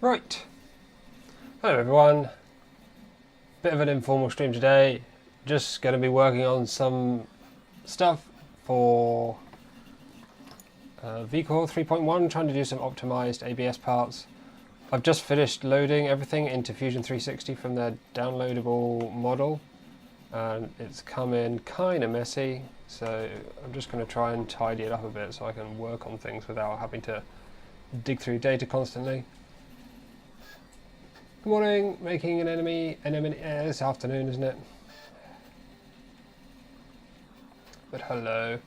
Right. Hello everyone. Bit of an informal stream today. Just going to be working on some stuff for vCore 3.1, trying to do some optimized ABS parts. I've just finished loading everything into Fusion360 from their downloadable model, and it's come in kind of messy, so I'm just going to try and tidy it up a bit so I can work on things without having to dig through data constantly. Good morning, making an enemy this afternoon, isn't it? But hello.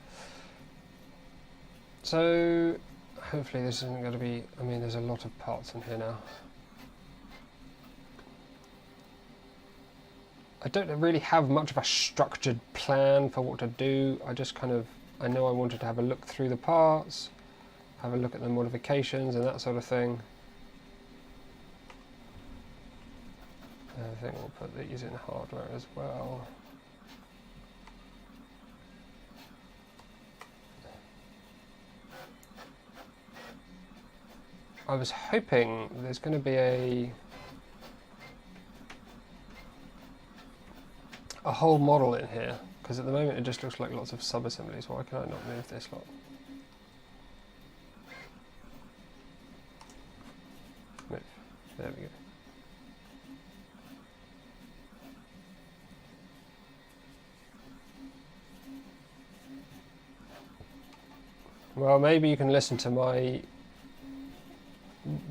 So hopefully this isn't going to be, I mean there's a lot of parts in here now. I don't really have much of a structured plan for what to do. I just kind of, I know I wanted to have a look through the parts, have a look at the modifications and that sort of thing. I think we'll put these in hardware as well. I was hoping there's going to be a whole model in here, because at the moment it just looks like lots of sub-assemblies. Why can I not move this lot? Move. There we go. Well, maybe you can listen to my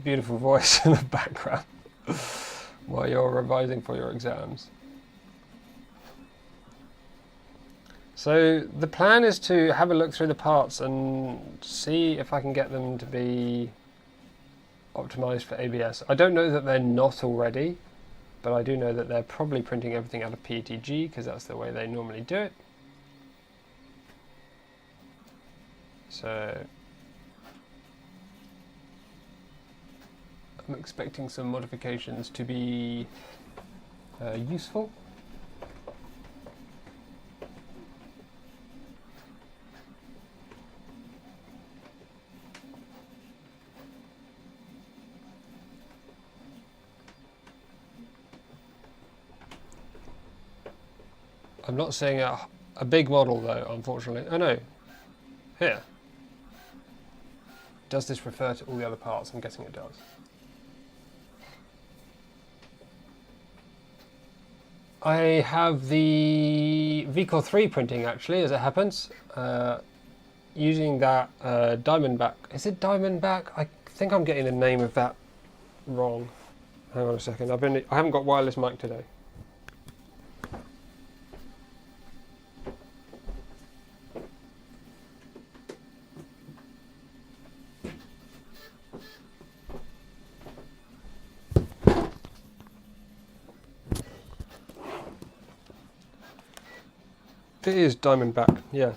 beautiful voice in the background while you're revising for your exams. So the plan is to have a look through the parts and see if I can get them to be optimized for ABS. I don't know that they're not already, but I do know that they're probably printing everything out of PETG because that's the way they normally do it. So I'm expecting some modifications to be useful. I'm not seeing a big model though, unfortunately. Oh no, here. Does this refer to all the other parts? I'm guessing it does. I have the vCore 3 printing actually, as it happens, using that Diamondback. Is it Diamondback? I think I'm getting the name of that wrong. Hang on a second. I haven't got wireless mic today. It is Diamondback, yeah.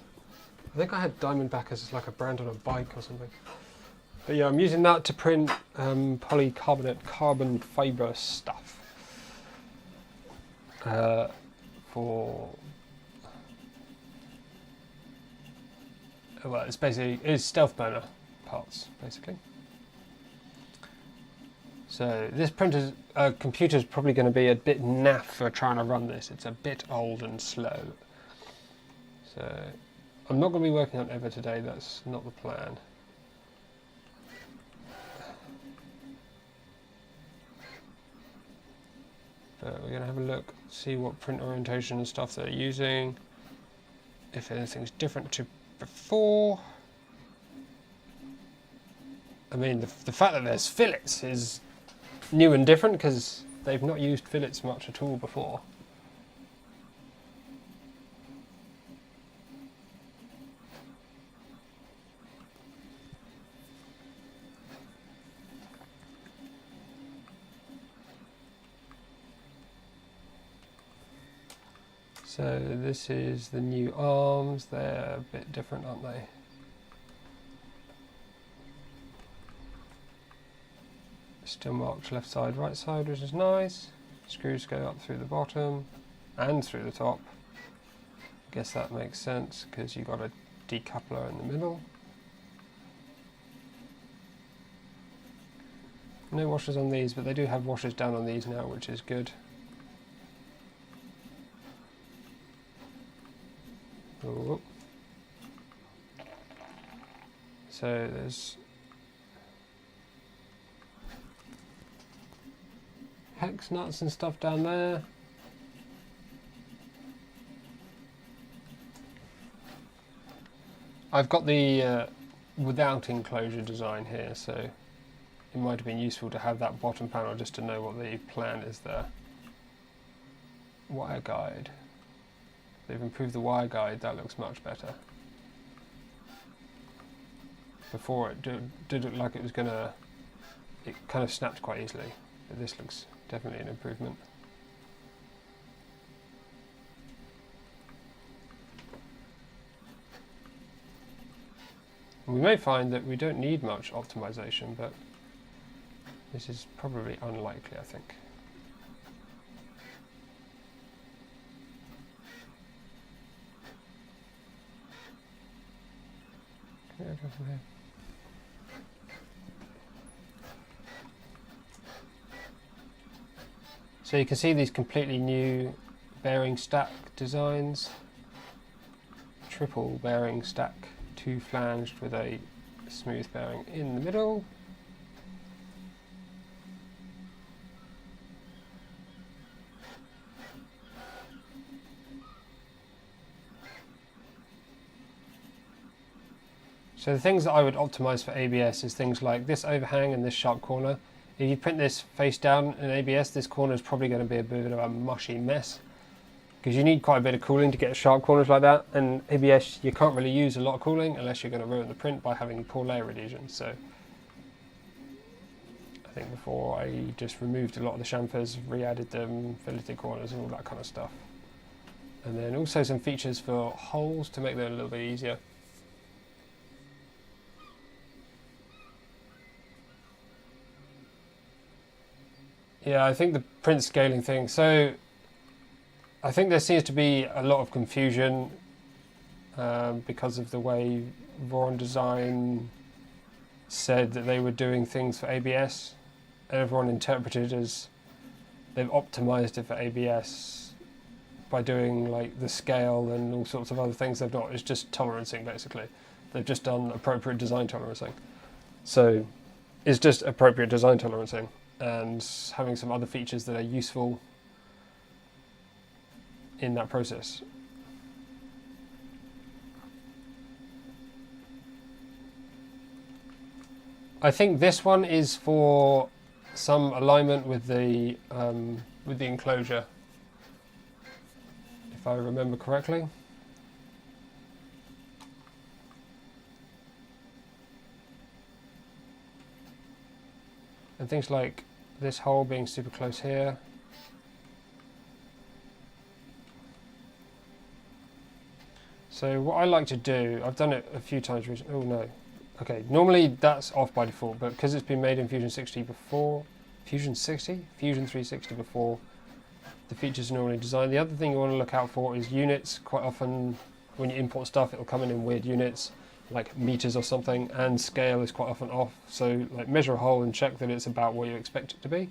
I think I had Diamondback as like a brand on a bike or something. But yeah, I'm using that to print polycarbonate carbon fibre stuff for, well, it's stealth burner parts basically. So this computer's probably going to be a bit naff for trying to run this. It's a bit old and slow. So I'm not going to be working on Ever today, that's not the plan. But we're going to have a look, see what print orientation and stuff they're using, if anything's different to before. I mean, the fact that there's fillets is new and different because they've not used fillets much at all before. So this is the new arms, they're a bit different, aren't they? Still marked left side, right side, which is nice. Screws go up through the bottom and through the top. Guess that makes sense because you've got a decoupler in the middle. No washers on these, but they do have washers down on these now, which is good. Ooh. So there's hex nuts and stuff down there. I've got the without enclosure design here, so it might have been useful to have that bottom panel just to know what the plan is there. Wire guide. They've improved the wire guide, that looks much better. Before it did look like it was gonna, it kind of snapped quite easily, but this looks definitely an improvement. We may find that we don't need much optimization, but this is probably unlikely, I think. Can I go from here? So you can see these completely new bearing stack designs. Triple bearing stack, 2 flanged with a smooth bearing in the middle. So the things that I would optimize for ABS is things like this overhang and this sharp corner. If you print this face down in ABS, this corner is probably going to be a bit of a mushy mess, because you need quite a bit of cooling to get sharp corners like that, and ABS you can't really use a lot of cooling unless you're going to ruin the print by having poor layer adhesion. So I think before I just removed a lot of the chamfers, re-added them, filleted corners and all that kind of stuff. And then also some features for holes to make them a little bit easier. Yeah, I think the print scaling thing, so I think there seems to be a lot of confusion because of the way Voron Design said that they were doing things for ABS, and everyone interpreted as they've optimized it for ABS by doing like the scale and all sorts of other things. They've not, it's just tolerancing basically. They've just done appropriate design tolerancing. So it's just appropriate design tolerancing and having some other features that are useful in that process. I think this one is for some alignment with the enclosure, if I remember correctly. And things like this hole being super close here. So what I like to do, I've done it a few times recently. Oh no. Okay, normally that's off by default, but because it's been made in Fusion360 before, Fusion360 before, the features are normally designed. The other thing you want to look out for is units. Quite often when you import stuff, it'll come in weird units, like meters or something, and scale is quite often off. So like measure a hole and check that it's about what you expect it to be.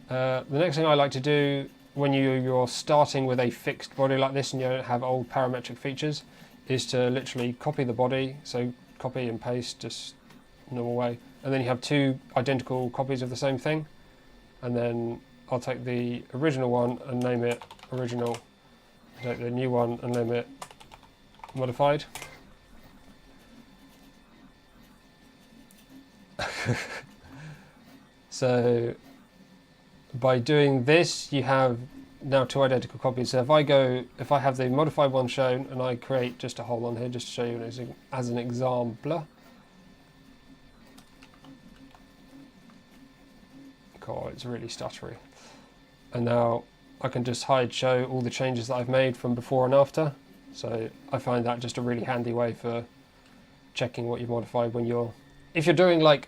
The next thing I like to do when you're starting with a fixed body like this and you don't have old parametric features is to literally copy the body, so copy and paste just normal way, and then you have 2 identical copies of the same thing, and then I'll take the original one and name it original, take the new one and name it modified. So by doing this you have now 2 identical copies. So if I have the modified one shown and I create just a hole on here just to show you as an example. God, it's really stuttery. And now I can just show all the changes that I've made from before and after. So I find that just a really handy way for checking what you've modified when if you're doing like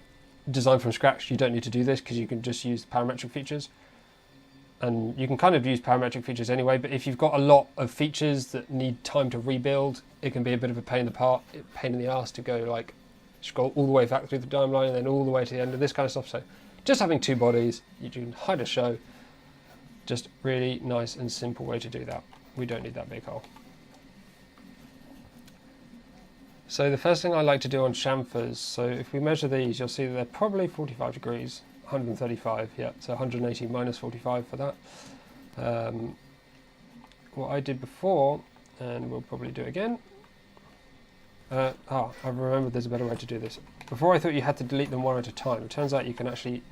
design from scratch, you don't need to do this because you can just use parametric features. And you can kind of use parametric features anyway, but if you've got a lot of features that need time to rebuild, it can be a bit of a pain in the ass to go like should go all the way back through the timeline and then all the way to the end of this kind of stuff. So just having two bodies, you can hide a show. Just really nice and simple way to do that. We don't need that big hole. So the first thing I like to do on chamfers, so if we measure these, you'll see that they're probably 45 degrees, 135, yeah, so 180 minus 45 for that. What I did before, and we'll probably do it again. I've remembered there's a better way to do this. Before I thought you had to delete them one at a time. It turns out you can actually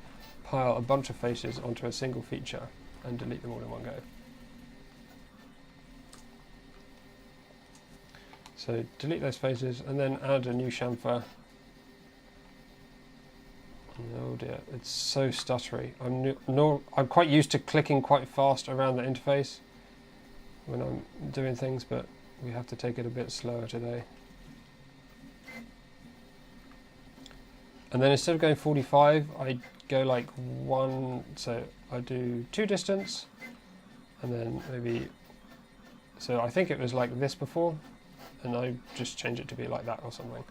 pile a bunch of faces onto a single feature and delete them all in one go. So delete those faces and then add a new chamfer. Oh dear, it's so stuttery. I'm quite used to clicking quite fast around the interface when I'm doing things, but we have to take it a bit slower today. And then instead of going 45, I go like one, so I do two distance, and then maybe, so I think it was like this before, and I just change it to be like that or something.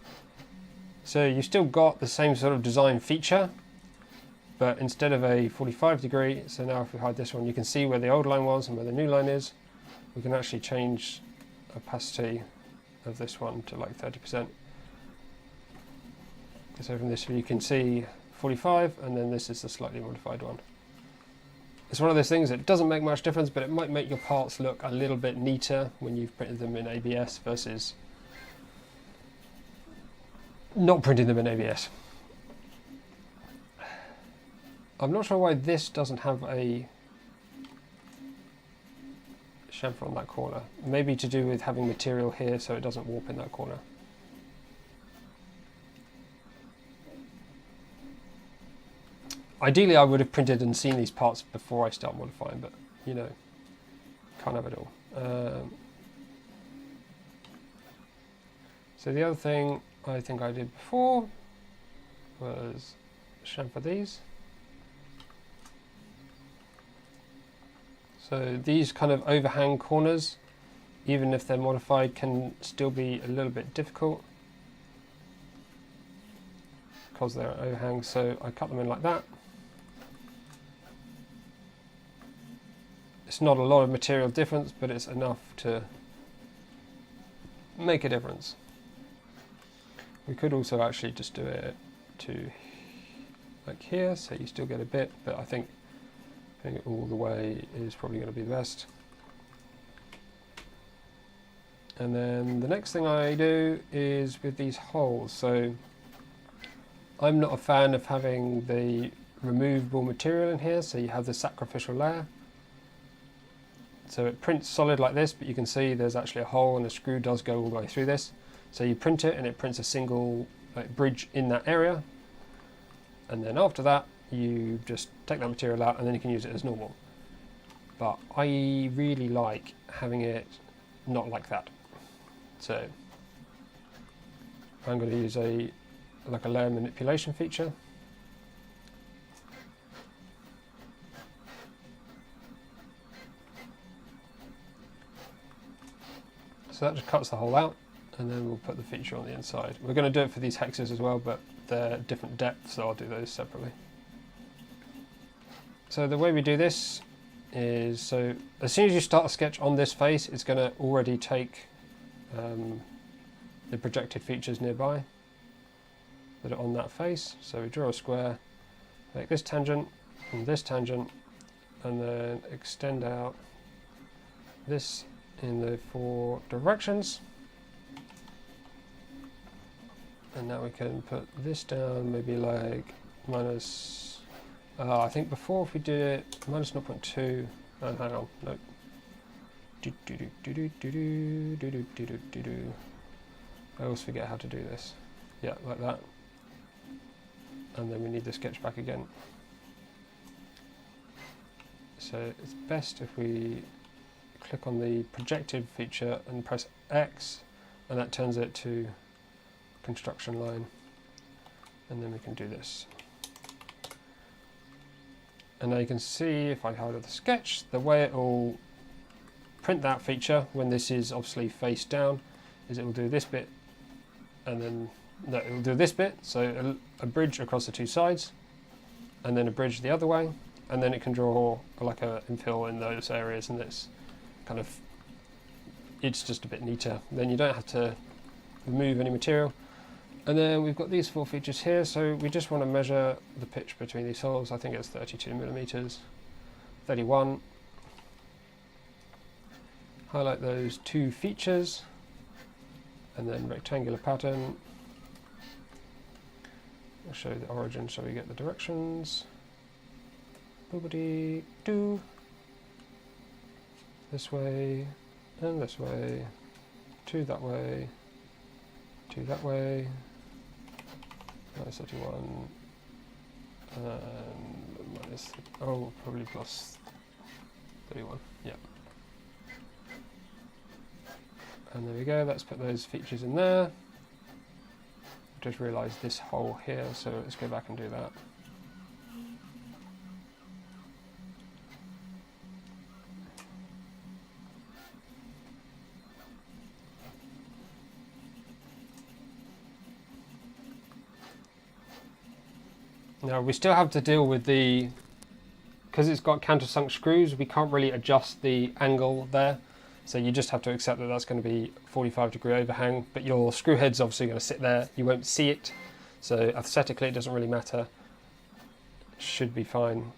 So you still got the same sort of design feature, but instead of a 45 degree, so now if we hide this one, you can see where the old line was and where the new line is. We can actually change opacity of this one to like 30%. So from this view you can see 45, and then this is the slightly modified one. It's one of those things that doesn't make much difference, but it might make your parts look a little bit neater when you've printed them in ABS versus not printing them in ABS. I'm not sure why this doesn't have a chamfer on that corner. Maybe to do with having material here so it doesn't warp in that corner. Ideally I would have printed and seen these parts before I start modifying, but you know, can't have it all. So the other thing I think I did before was chamfer these. So these kind of overhang corners, even if they're modified, can still be a little bit difficult because they're overhang, so I cut them in like that. It's not a lot of material difference, but it's enough to make a difference. We could also actually just do it to like here, so you still get a bit, but I think putting it all the way is probably going to be the best. And then the next thing I do is with these holes. So I'm not a fan of having the removable material in here, so you have the sacrificial layer. So it prints solid like this, but you can see there's actually a hole and the screw does go all the way through this. So you print it and it prints a single bridge in that area. And then after that, you just take that material out and then you can use it as normal. But I really like having it not like that. So I'm going to use a layer manipulation feature. So that just cuts the hole out, and then we'll put the feature on the inside. We're going to do it for these hexes as well, but they're different depths, so I'll do those separately. So the way we do this is, so as soon as you start a sketch on this face, it's going to already take the projected features nearby, put it on that face. So we draw a square, make this tangent, and then extend out this in the 4 directions. And now we can put this down, maybe like minus, I think before if we did it, minus 0.2, hang on, no. I always forget how to do this. Yeah, like that. And then we need the sketch back again. So it's best if we click on the projected feature and press X, and that turns it to construction line, and then we can do this. And now you can see, if I hold up the sketch, the way it will print that feature when this is obviously face down is it will do this bit and then No, it will do this bit, so a bridge across the two sides, and then a bridge the other way, and then it can draw like a infill in those areas, and it's kind of, it's just a bit neater. Then you don't have to remove any material. And then we've got these 4 features here, so we just want to measure the pitch between these holes. I think it's 32 millimeters, 31. Highlight those 2 features, and then rectangular pattern. I'll show the origin so we get the directions. Boobity doo. This way, and this way, 2 that way, 2 that way, minus 31, and minus, oh, probably plus 31, yeah. And there we go, let's put those features in there. Just realised this hole here, so let's go back and do that. Now we still have to deal with the, because it's got countersunk screws, we can't really adjust the angle there. So you just have to accept that that's going to be 45-degree overhang, but your screw head's obviously going to sit there. You won't see it. So aesthetically it doesn't really matter. Should be fine.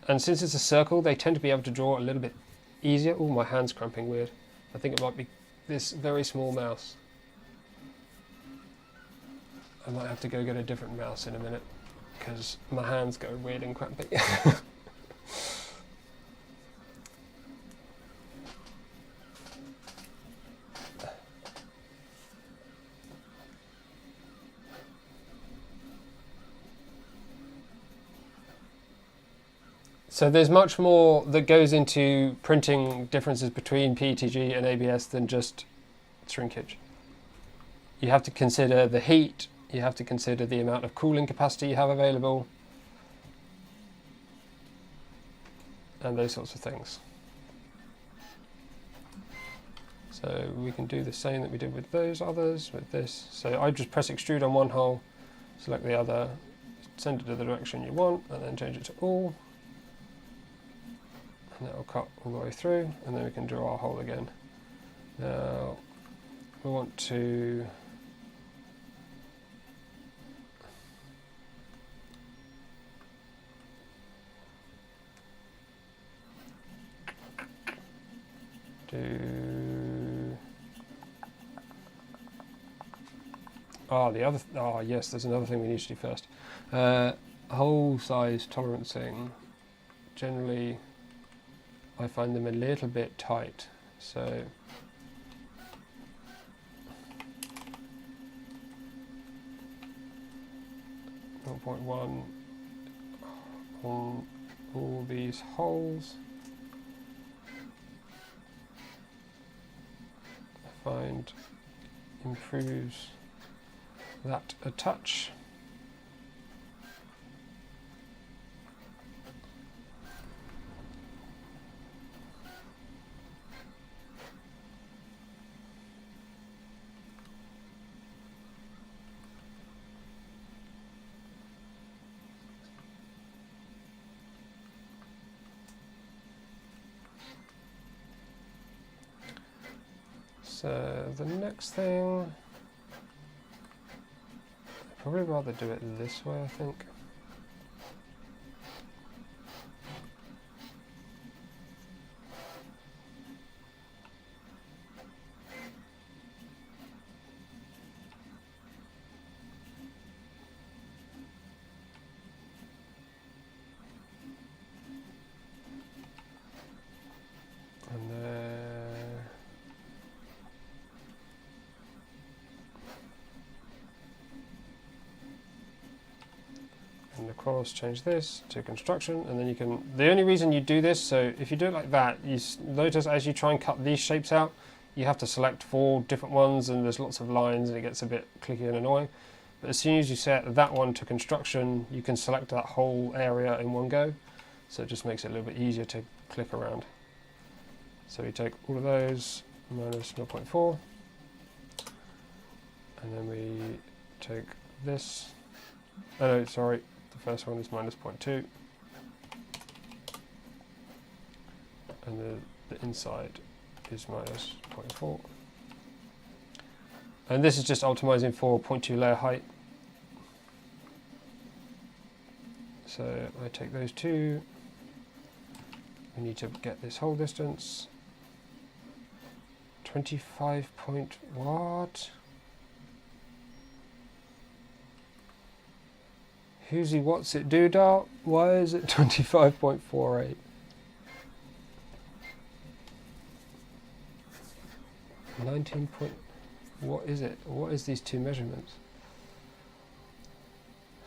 And since it's a circle, they tend to be able to draw a little bit easier. Oh, my hand's cramping weird. I think it might be this very small mouse. I might have to go get a different mouse in a minute, because my hands go weird and crampy. So there's much more that goes into printing differences between PETG and ABS than just shrinkage. You have to consider the heat, you have to consider the amount of cooling capacity you have available, and those sorts of things. So we can do the same that we did with those others, with this. So I just press extrude on one hole, select the other, send it to the direction you want, and then change it to all. And that will cut all the way through, and then we can draw our hole again. Now we want to do yes, there's another thing we need to do first. Hole size tolerancing. Generally I find them a little bit tight, so .1 on all these holes. I find improves that a touch. So the next thing, I'd probably rather do it this way, I think. And of course change this to construction, and then you can, the only reason you do this, so if you do it like that, you notice as you try and cut these shapes out, you have to select 4 different ones, and there's lots of lines and it gets a bit clicky and annoying. But as soon as you set that one to construction, you can select that whole area in one go, so it just makes it a little bit easier to click around. So we take all of those minus 0.4, and then we take this. Oh no, sorry, the first one is -0.2, and the inside is -0.4. And this is just optimizing for 0.2 layer height. So I take those two. We need to get this whole distance. 25 point what? Who's what's it do dot? Why is it 25.48? 19 point, what is it? What is these two measurements?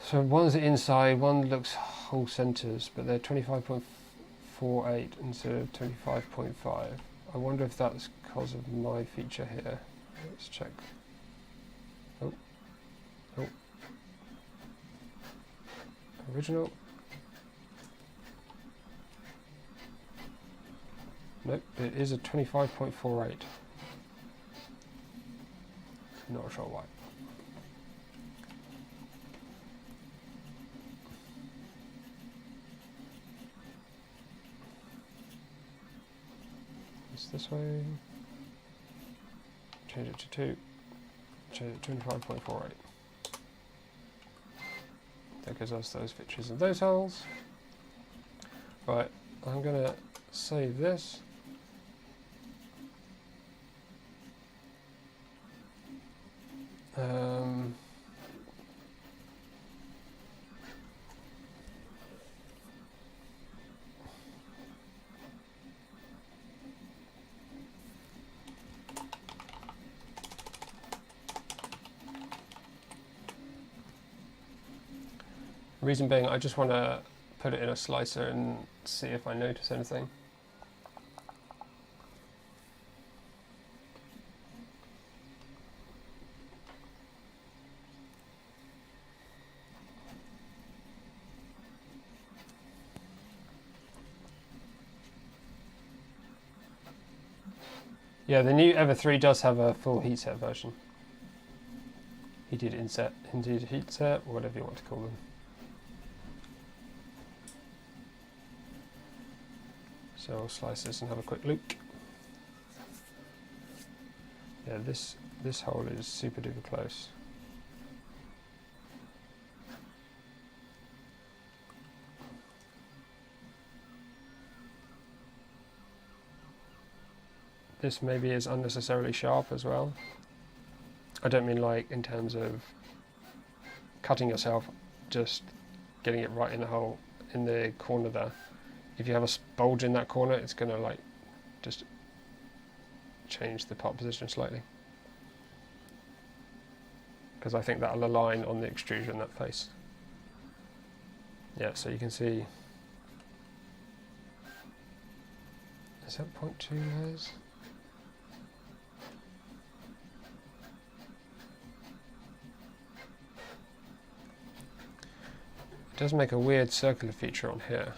So one's inside, one looks whole centers, but they're 25.48 instead of 25.5. I wonder if that's because of my feature here. Let's check. Oh. Original. Nope, it is a 25.48. Not sure why. It's this way. Change it to 2. Change it to 25.48. That gives us those features and those holes. Right, I'm going to save this. Reason being, I just want to put it in a slicer and see if I notice anything. Yeah, the new Ever 3 does have a full heat set version. Heated inset, indeed heat set, whatever you want to call them. So I'll slice this and have a quick look. Yeah, this hole is super duper close. This maybe is unnecessarily sharp as well. I don't mean like in terms of cutting yourself, just getting it right in the hole, in the corner there. If you have a bulge in that corner, it's going to like just change the part position slightly. Because I think that'll align on the extrusion, that face. Yeah, so you can see. Is that 0.2 layers? It does make a weird circular feature on here.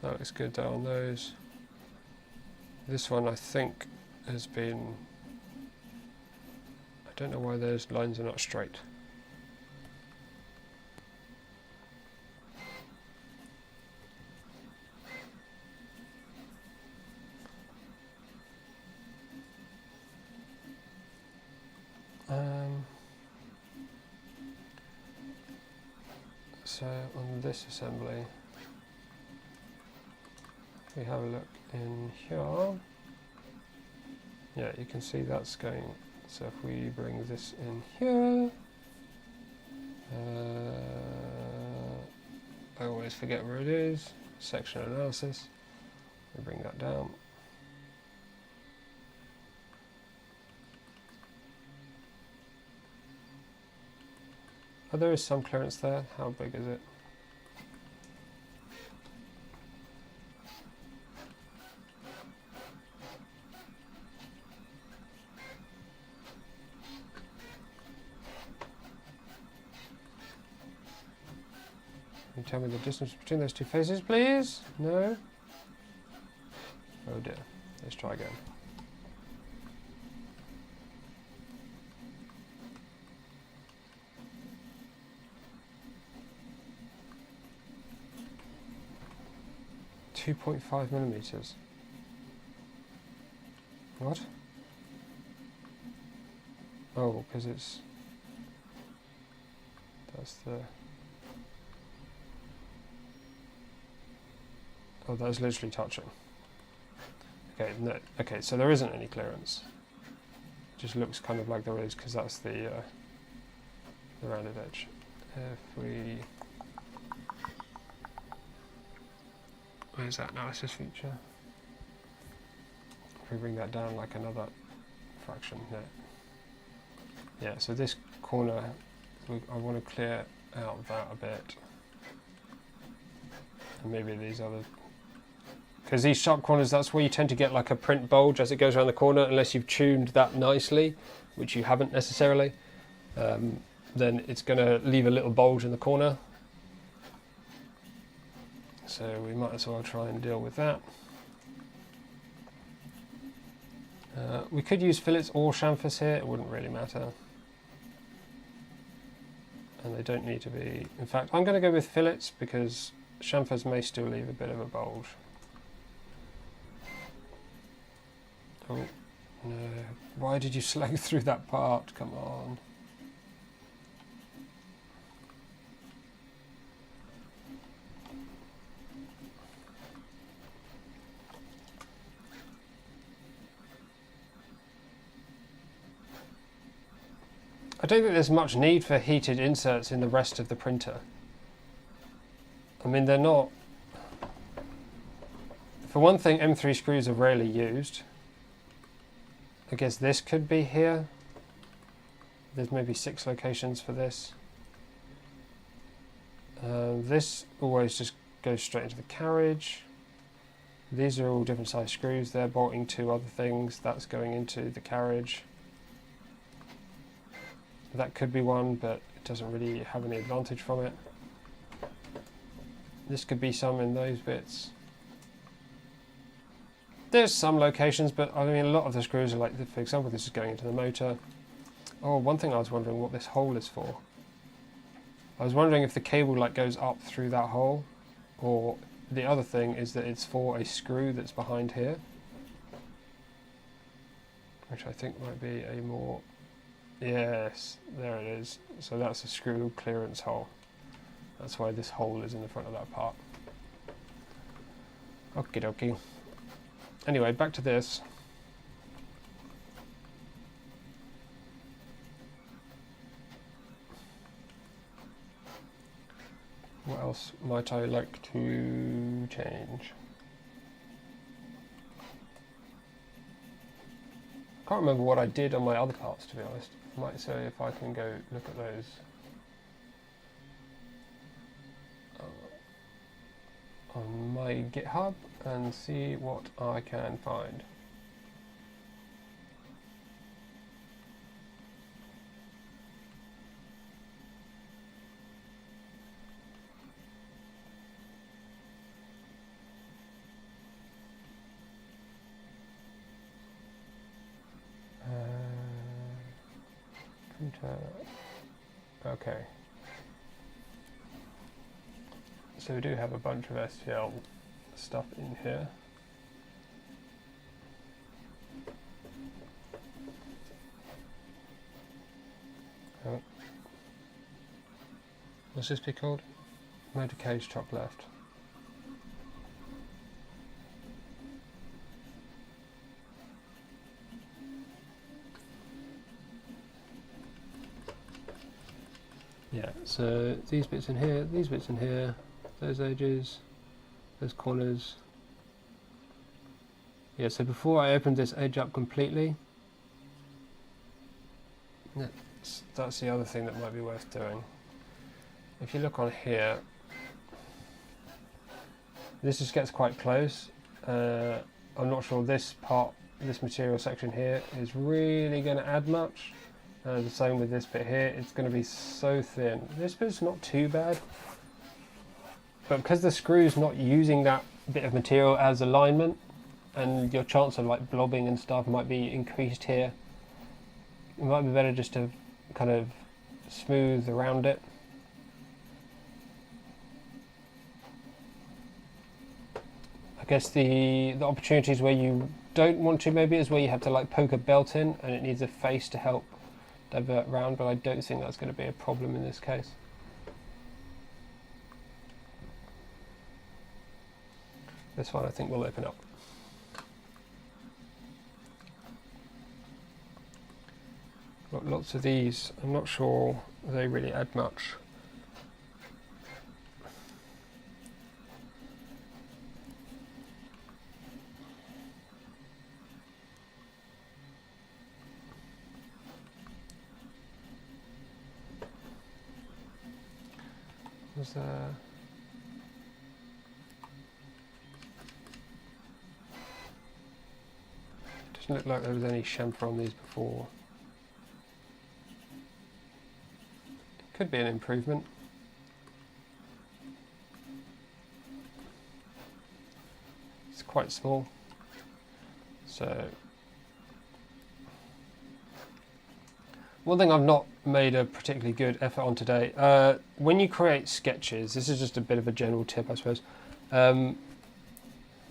That looks good though on those. This one I think has been, I don't know why those lines are not straight. So on this assembly, we have a look in here. Yeah, you can see that's going. So if we bring this in here, I always forget where it is. Section analysis. We bring that down. Oh, there is some clearance there. How big is it? Can you tell me the distance between those two faces, please? No? Oh dear. Let's try again. .5 millimeters. What? Oh, because it's... That's the... Oh, that's literally touching. Okay, no. Okay, so there isn't any clearance. It just looks kind of like there is because that's the rounded edge. If we... Where's that analysis feature? If we bring that down like another fraction, no. Yeah, so this corner, I want to clear out that a bit. And maybe these other... Because these sharp corners, that's where you tend to get like a print bulge as it goes around the corner, unless you've tuned that nicely, which you haven't necessarily. Then it's going to leave a little bulge in the corner. So we might as well try and deal with that. We could use fillets or chamfers here, it wouldn't really matter. And they don't need to be... In fact, I'm going to go with fillets because chamfers may still leave a bit of a bulge. Oh, no. Why did you slag through that part? Come on. I don't think there's much need for heated inserts in the rest of the printer. I mean, they're not... For one thing, M3 screws are rarely used. I guess this could be here. There's maybe 6 locations for this. This always just goes straight into the carriage. These are all different size screws. They're bolting to other things. That's going into the carriage. That could be one, but it doesn't really have any advantage from it. This could be some in those bits. There's some locations, but I mean a lot of the screws are like, for example, this is going into the motor. Oh, one thing I was wondering what this hole is for. I was wondering if the cable like goes up through that hole, or the other thing is that it's for a screw that's behind here, which I think might be a more... Yes, there it is. So that's a screw clearance hole. That's why this hole is in the front of that part. Okie dokie. Anyway, back to this. What else might I like to change? I can't remember what I did on my other parts, to be honest. I might say if I can go look at those. On my GitHub and see what I can find. Okay. So we do have a bunch of STL stuff in here. Oh. What's this be called? Motor cage top left. Yeah, so these bits in here, these bits in here, those edges, those corners. Yeah, so before I opened this edge up completely, that's the other thing that might be worth doing. If you look on here, this just gets quite close. I'm not sure this part, this material section here is really going to add much. The same with this bit here, it's going to be so thin. This bit's not too bad. but because the screw's not using that bit of material as alignment, and your chance of like blobbing and stuff might be increased here, it might be better just to kind of smooth around it. I guess the opportunities where you don't want to maybe is where you have to like poke a belt in and it needs a face to help divert round, but I don't think that's going to be a problem in this case. This one I think will open up. Got lots of these. I'm not sure they really add much. Was there? Doesn't look like there was any chamfer on these before. Could be an improvement. It's quite small, so one thing I've not made a particularly good effort on today, when you create sketches, this is just a bit of a general tip I suppose, when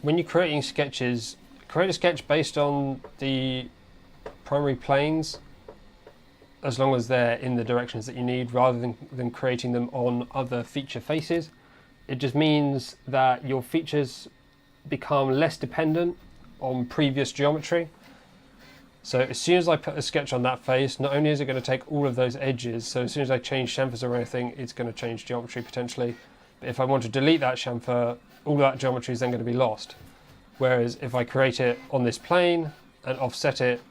you're creating sketches, create a sketch based on the primary planes as long as they're in the directions that you need, rather than creating them on other feature faces. It just means that your features become less dependent on previous geometry. So as soon as I put a sketch on that face, not only is it going to take all of those edges, so as soon as I change chamfers or anything, it's going to change geometry potentially. But if I want to delete that chamfer, all that geometry is then going to be lost. Whereas if I create it on this plane and offset it,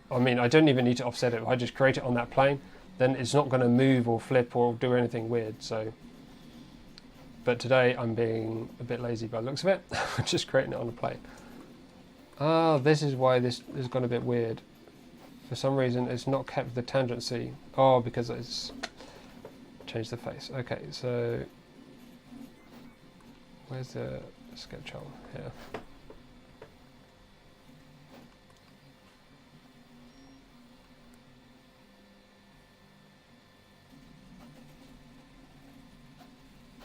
I mean, I don't even need to offset it. If I just create it on that plane, then it's not going to move or flip or do anything weird. So, but today I'm being a bit lazy by the looks of it. Just creating it on a plane. Ah, this is why this has gone a bit weird. For some reason, it's not kept the tangency. Oh, because it's changed the face. Okay, so where's the sketch on here?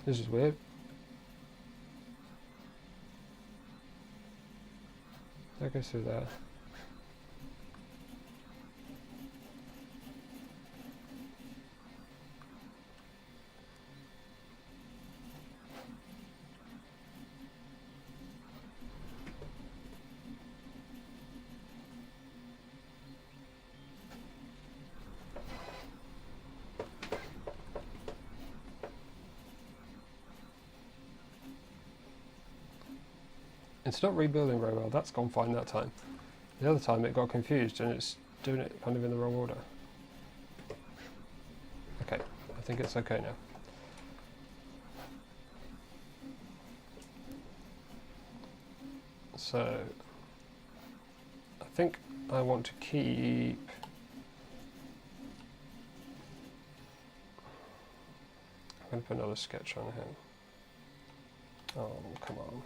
This is weird. That goes through there. It's not rebuilding very well. That's gone fine that time. The other time it got confused and it's doing it kind of in the wrong order. Okay, I think it's okay now. So I think I want to keep I'm going to put another sketch on him. Oh, come on.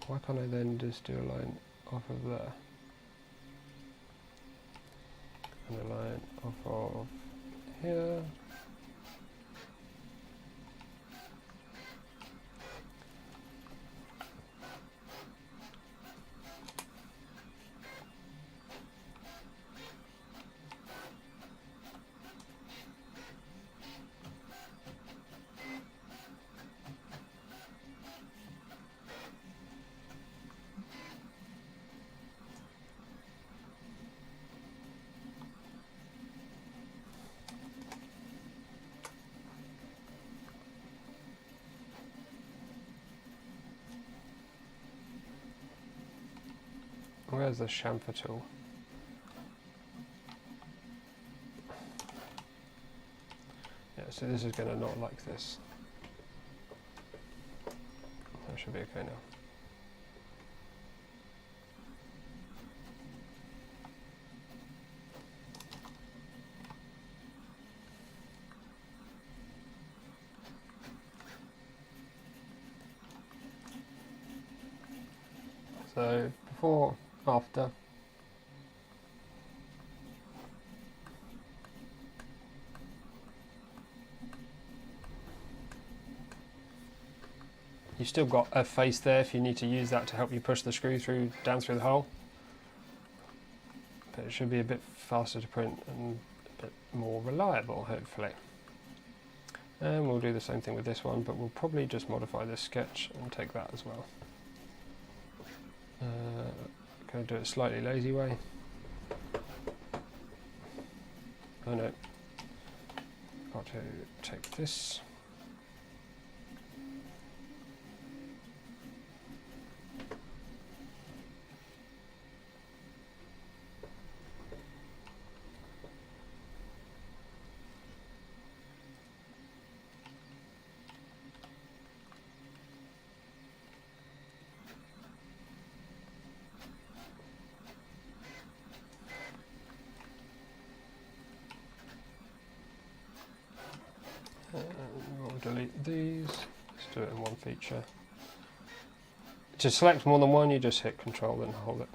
Why can't I then just do a line off of there? And a line off of here. Where's the chamfer tool? Yeah, so this is going to not like this. That should be okay now. So before, after. You've still got a face there if you need to use that to help you push the screw down through the hole. But it should be a bit faster to print and a bit more reliable, hopefully. And we'll do the same thing with this one, but we'll probably just modify this sketch and take that as well. Going to do it a slightly lazy way. Oh no, got to take this. We'll delete these. Let's do it in one feature. To select more than one, you just hit Control and hold it.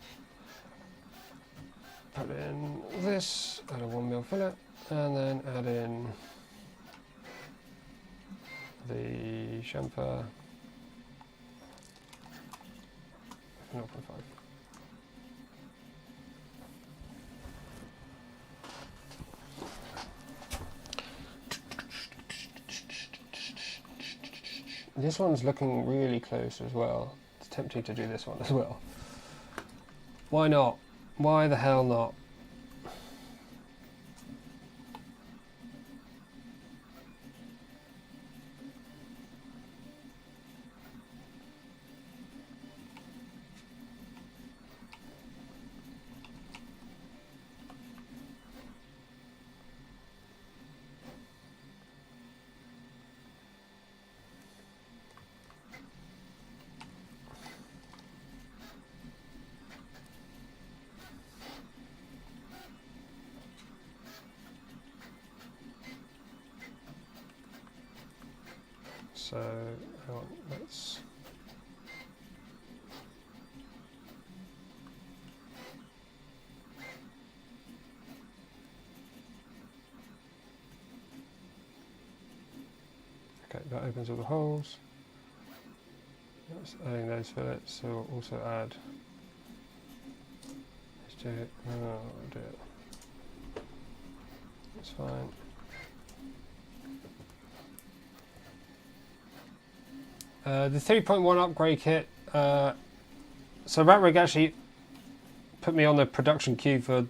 Put in this, add a 1mm fillet, and then add in the chamfer 0.5. This one's looking really close as well. It's tempting to do this one as well. Why not? Why the hell not? So, hang on, let's... Okay, that opens all the holes. That's adding those fillets, so we'll also add... Let's do it, no, we'll do it. That's fine. The 3.1 upgrade kit, so Ratrig actually put me on the production queue for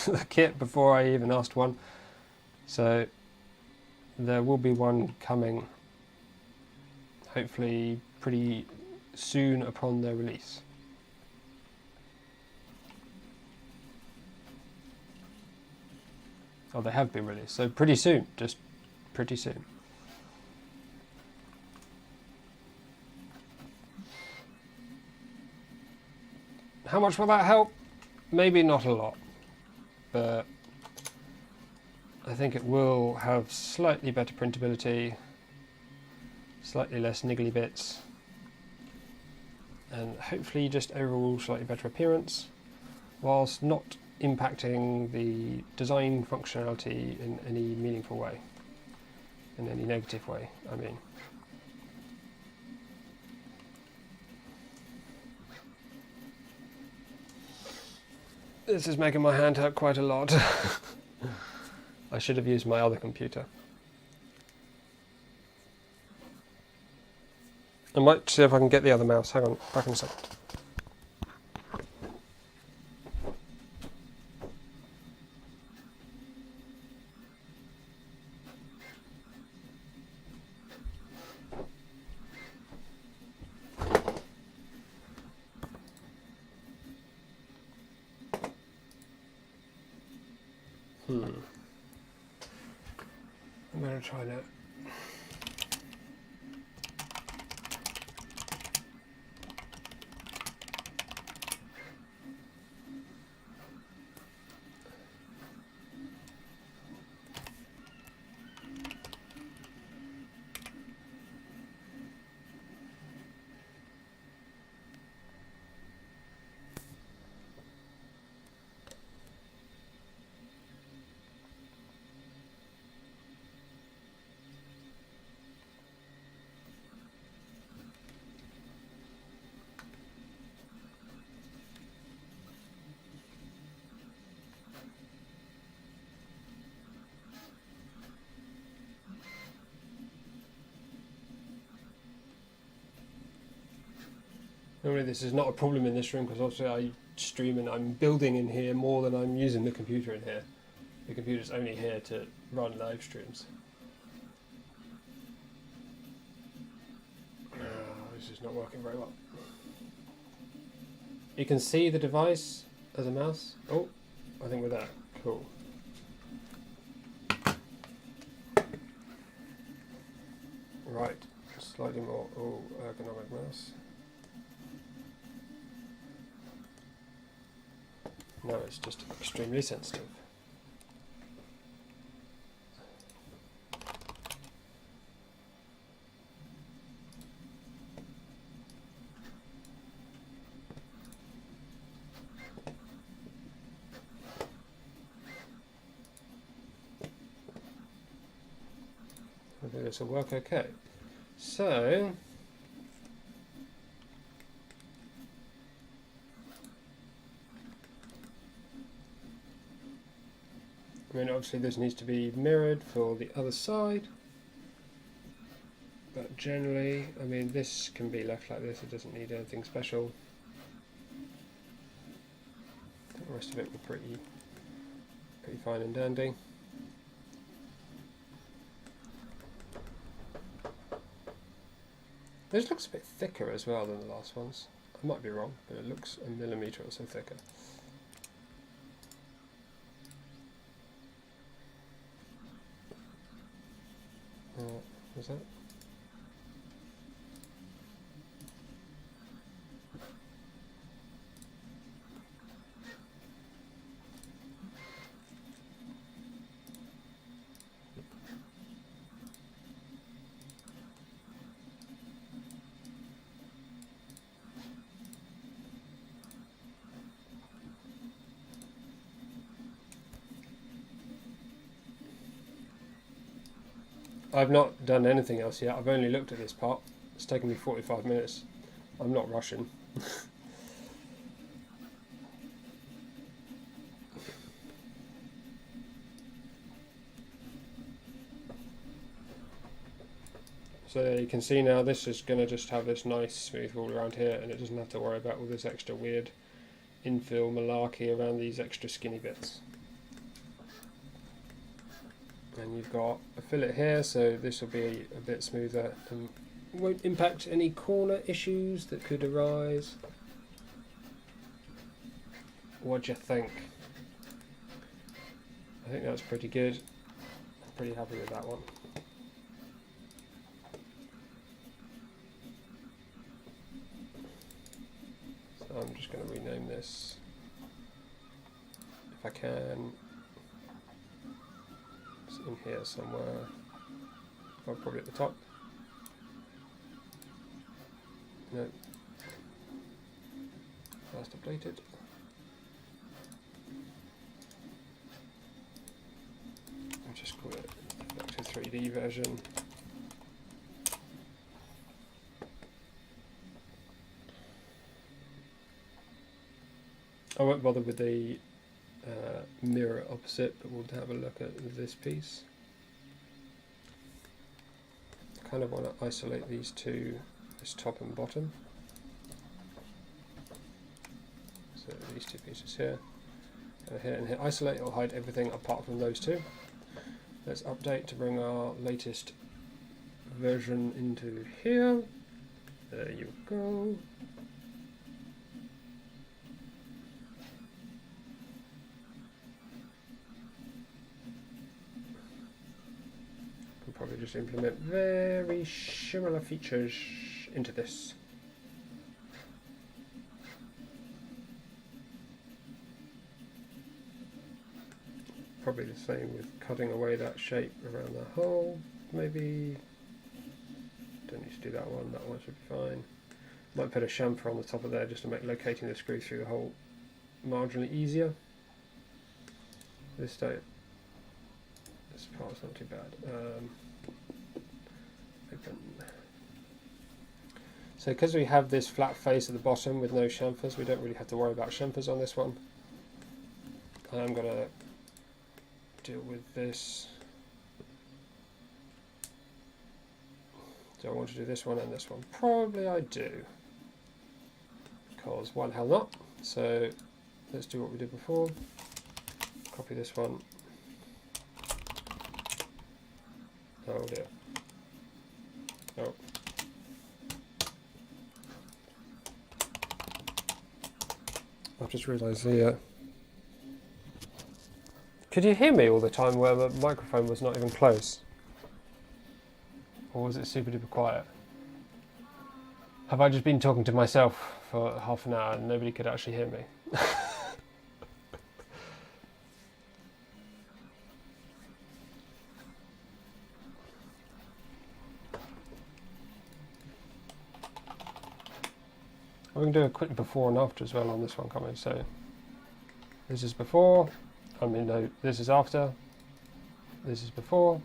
the kit before I even asked one, so there will be one coming hopefully pretty soon upon their release. Oh, they have been released, so pretty soon, just pretty soon. How much will that help? Maybe not a lot, but I think it will have slightly better printability, slightly less niggly bits, and hopefully just overall slightly better appearance, whilst not impacting the design functionality in any meaningful way, in any negative way, I mean. This is making my hand hurt quite a lot. I should have used my other computer. I might see if I can get the other mouse. Hang on, back in a second. I'm going to try that. Normally this is not a problem in this room because obviously I stream and I'm building in here more than I'm using the computer in here. The computer's only here to run live streams. This is not working very well. You can see the device as a mouse. Oh, I think we're there. Cool. Right, slightly more ergonomic mouse. No, it's just extremely sensitive. I think this will work okay. So, I mean, obviously this needs to be mirrored for the other side, but generally, I mean, this can be left like this. It doesn't need anything special. The rest of it will pretty fine and dandy. This looks a bit thicker as well than the last ones. I might be wrong, but it looks a millimetre or so thicker. Was that? I've not done anything else yet. I've only looked at this part. It's taken me 45 minutes. I'm not rushing. So you can see now this is going to just have this nice smooth wall around here, and it doesn't have to worry about all this extra weird infill malarkey around these extra skinny bits. And you've got a fillet here, so this will be a bit smoother and won't impact any corner issues that could arise. What do you think? I think that's pretty good. I'm pretty happy with that one. So I'm just going to rename this, if I can. In here somewhere, oh, probably at the top. No, last updated. I'll just call it Vector 3D version. I won't bother with the mirror opposite, but we'll have a look at this piece. I kind of want to isolate these two, this top and bottom. So these two pieces here, here and here. Isolate, it'll hide everything apart from those two. Let's update to bring our latest version into here. There you go. Probably just implement very similar features into this. Probably the same with cutting away that shape around the hole. Maybe don't need to do that one. That one should be fine. Might put a chamfer on the top of there just to make locating the screw through the hole marginally easier. This part's not too bad. Open. So because we have this flat face at the bottom with no chamfers, we don't really have to worry about chamfers on this one. I'm going to deal with this. Do I want to do this one and this one? Probably I do. because why the hell not? So let's do what we did before. Copy this one. Oh dear. Oh. I've just realised the... Could you hear me all the time where the microphone was not even close? Or was it super duper quiet? Have I just been talking to myself for half an hour and nobody could actually hear me? We can do a quick before and after as well on this one coming. So this is before, I mean no, this is after, this is before.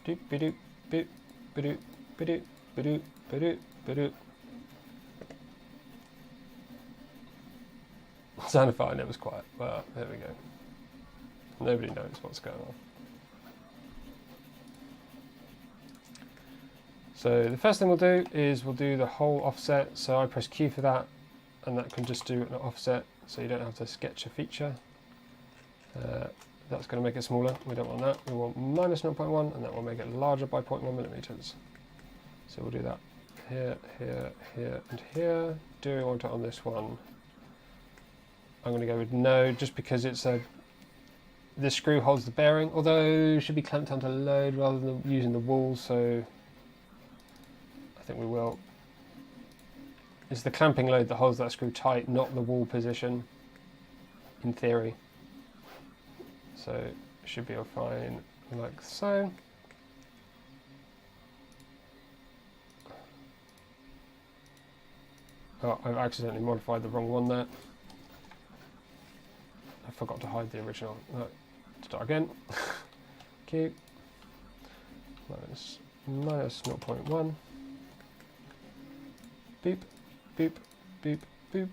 Doop ba-doop, boop, ba-doop, ba-doop, ba-doop, ba-doop, ba-doop. Sounded fine, it was quiet. Well, there we go. Nobody knows what's going on. So the first thing we'll do is we'll do the whole offset. So I press Q for that, and that can just do an offset, so you don't have to sketch a feature. That's going to make it smaller. We don't want that. We want minus 0.1, and that will make it larger by 0.1 millimeters. So we'll do that here, here, here, and here. Do we want it on this one? I'm going to go with no, just because it's a... This screw holds the bearing, although it should be clamped onto load rather than using the wool, so I think we will. It's the clamping load that holds that screw tight, not the wool position, in theory. So it should be all fine, like so. Oh, I've accidentally modified the wrong one there. I forgot to hide the original. No, start again. Q minus 0.1. Boop, boop, boop, boop.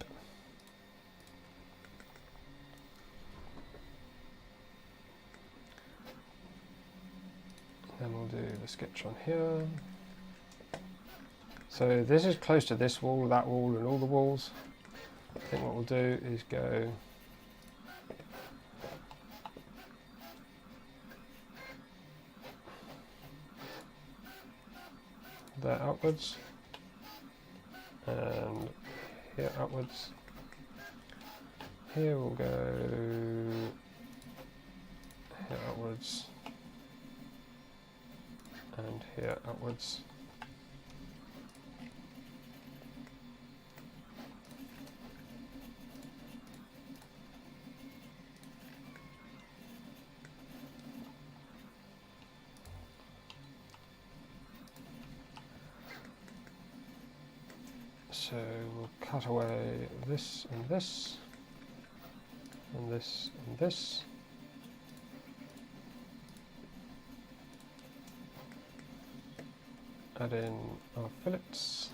Then we'll do the sketch on here. So this is close to this wall, that wall, and all the walls. I think what we'll do is go there outwards, and here outwards. Here we'll go here outwards, and here outwards. So we'll cut away this and this, and this and this. Add in our fillets.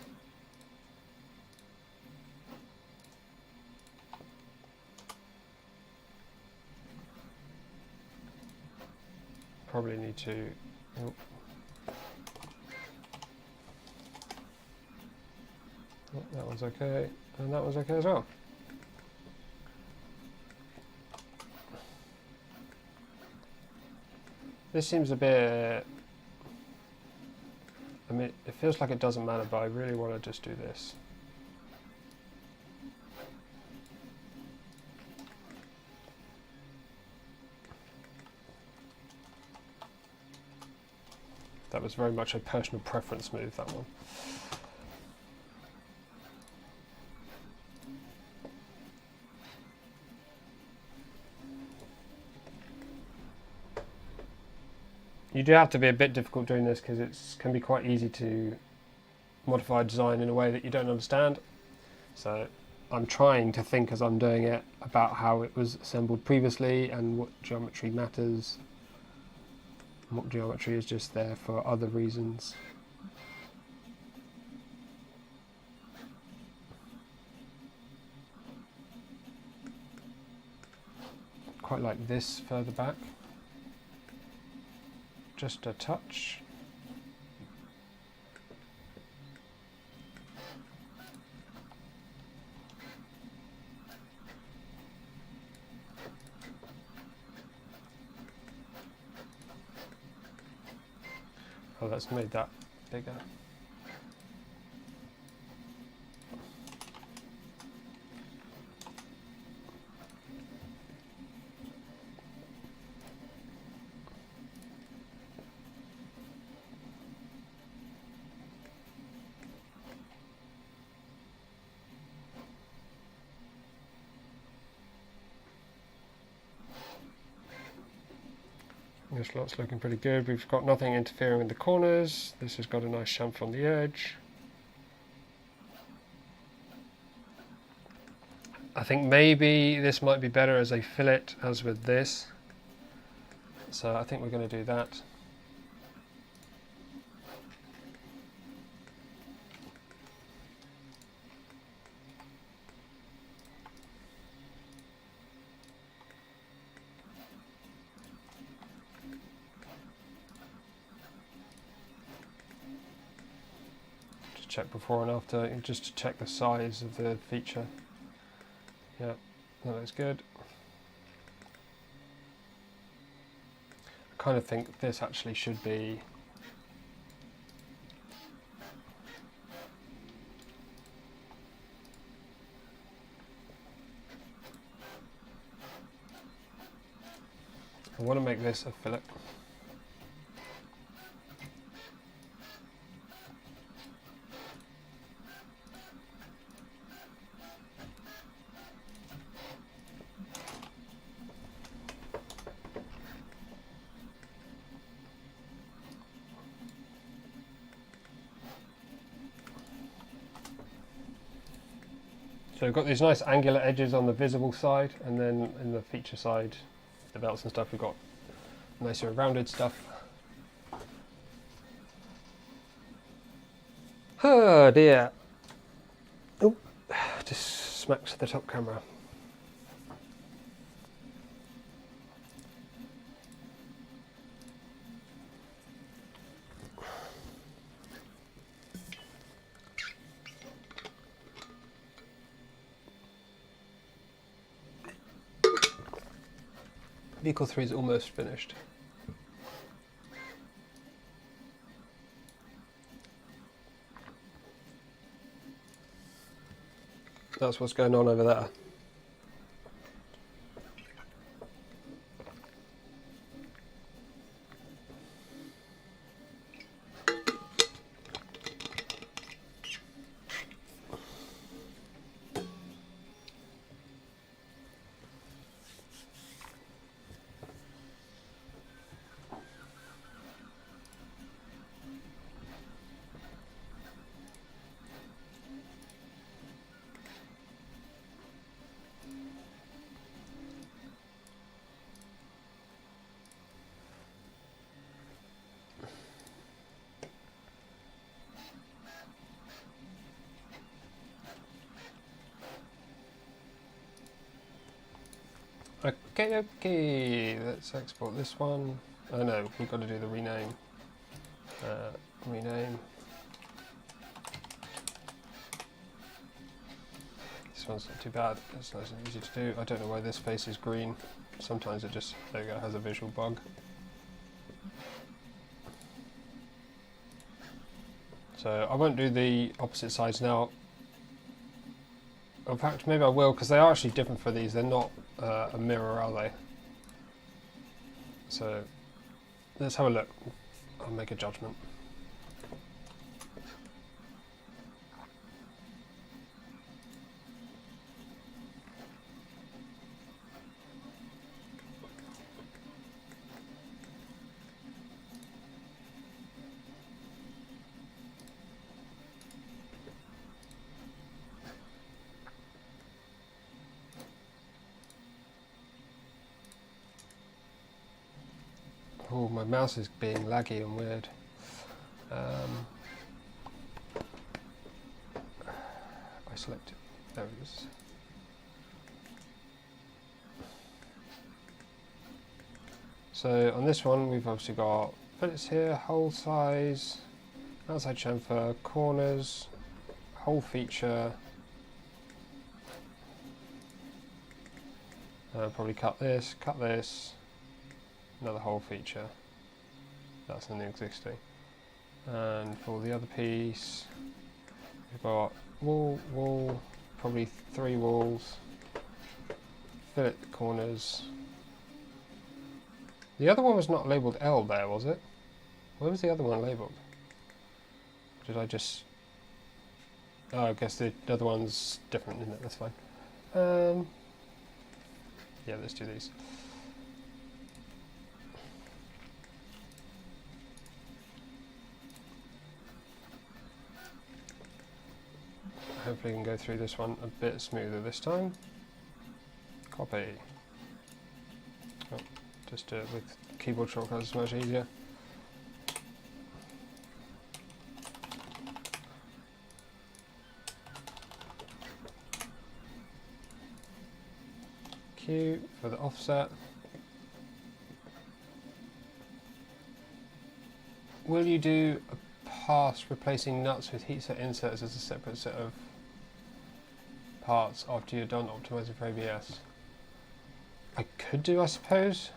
Probably need to... Oh. That one's okay, and that one's okay as well. This seems a bit... I mean, it feels like it doesn't matter, but I really want to just do this. That was very much a personal preference move, that one. You do have to be a bit difficult doing this because it can be quite easy to modify design in a way that you don't understand. So I'm trying to think as I'm doing it about how it was assembled previously and what geometry matters, and what geometry is just there for other reasons. Quite like this further back. Just a touch. Oh, that's made that bigger. This lot's looking pretty good. We've got nothing interfering with the corners. This has got a nice chamfer on the edge. I think maybe this might be better as a fillet as with this. So I think we're going to do that. Check before and after, just to check the size of the feature. Yeah, that looks good. I kind of think this actually should be I want to make this a fillet. So we've got these nice angular edges on the visible side, and then in the feature side, the belts and stuff, we've got nicer rounded stuff. Oh dear. Oh, just smacked the top camera. Vehicle 3 is almost finished. That's what's going on over there. Okay, let's export this one. Oh no, we've got to do the rename. Rename. This one's not too bad, it's nice and easy to do. I don't know why this face is green. Sometimes it just, there you go, has a visual bug. So I won't do the opposite sides now. In fact, maybe I will, because they are actually different for these. They're not a mirror, are they? So let's have a look. I'll make a judgment. Oh, my mouse is being laggy and weird. I select it. There it is. So on this one, we've obviously got fillets here, hole size, outside chamfer, corners, whole feature. Probably cut this, another whole feature. That's in the existing. And for the other piece, we've got wall, probably 3 walls, fillet the corners. The other one was not labelled L there, was it? Where was the other one labelled? Did I just... Oh, I guess the other one's different, isn't it? That's fine. Yeah, let's do these. Hopefully we can go through this one a bit smoother this time. Copy. Oh, just do it with keyboard shortcuts, it's much easier. Q for the offset. Will you do a pass replacing nuts with heatset inserts as a separate set of parts after you're done optimizing for ABS? I could do, I suppose.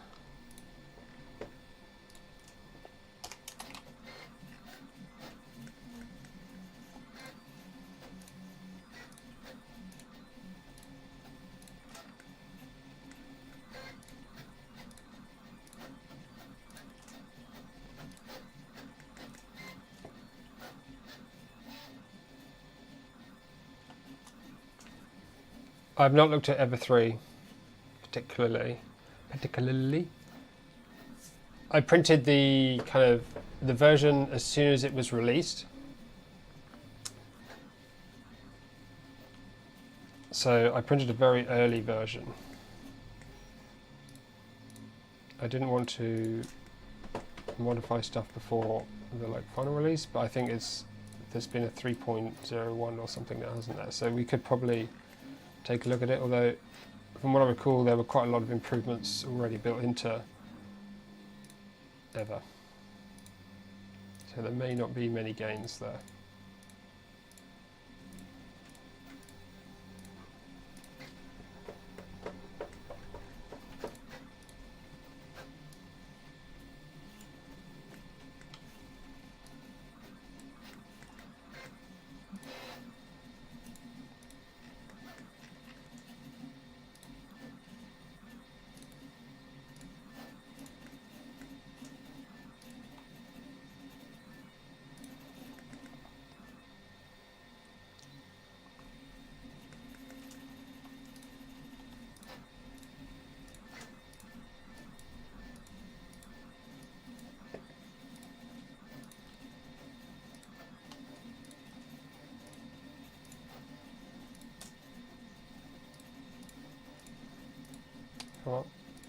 I've not looked at Ever 3 particularly. I printed the the version as soon as it was released. So I printed a very early version. I didn't want to modify stuff before the final release, but I think there's been a 3.01 or something that hasn't there. So we could probably take a look at it, although from what I recall there were quite a lot of improvements already built into Ever. So there may not be many gains there.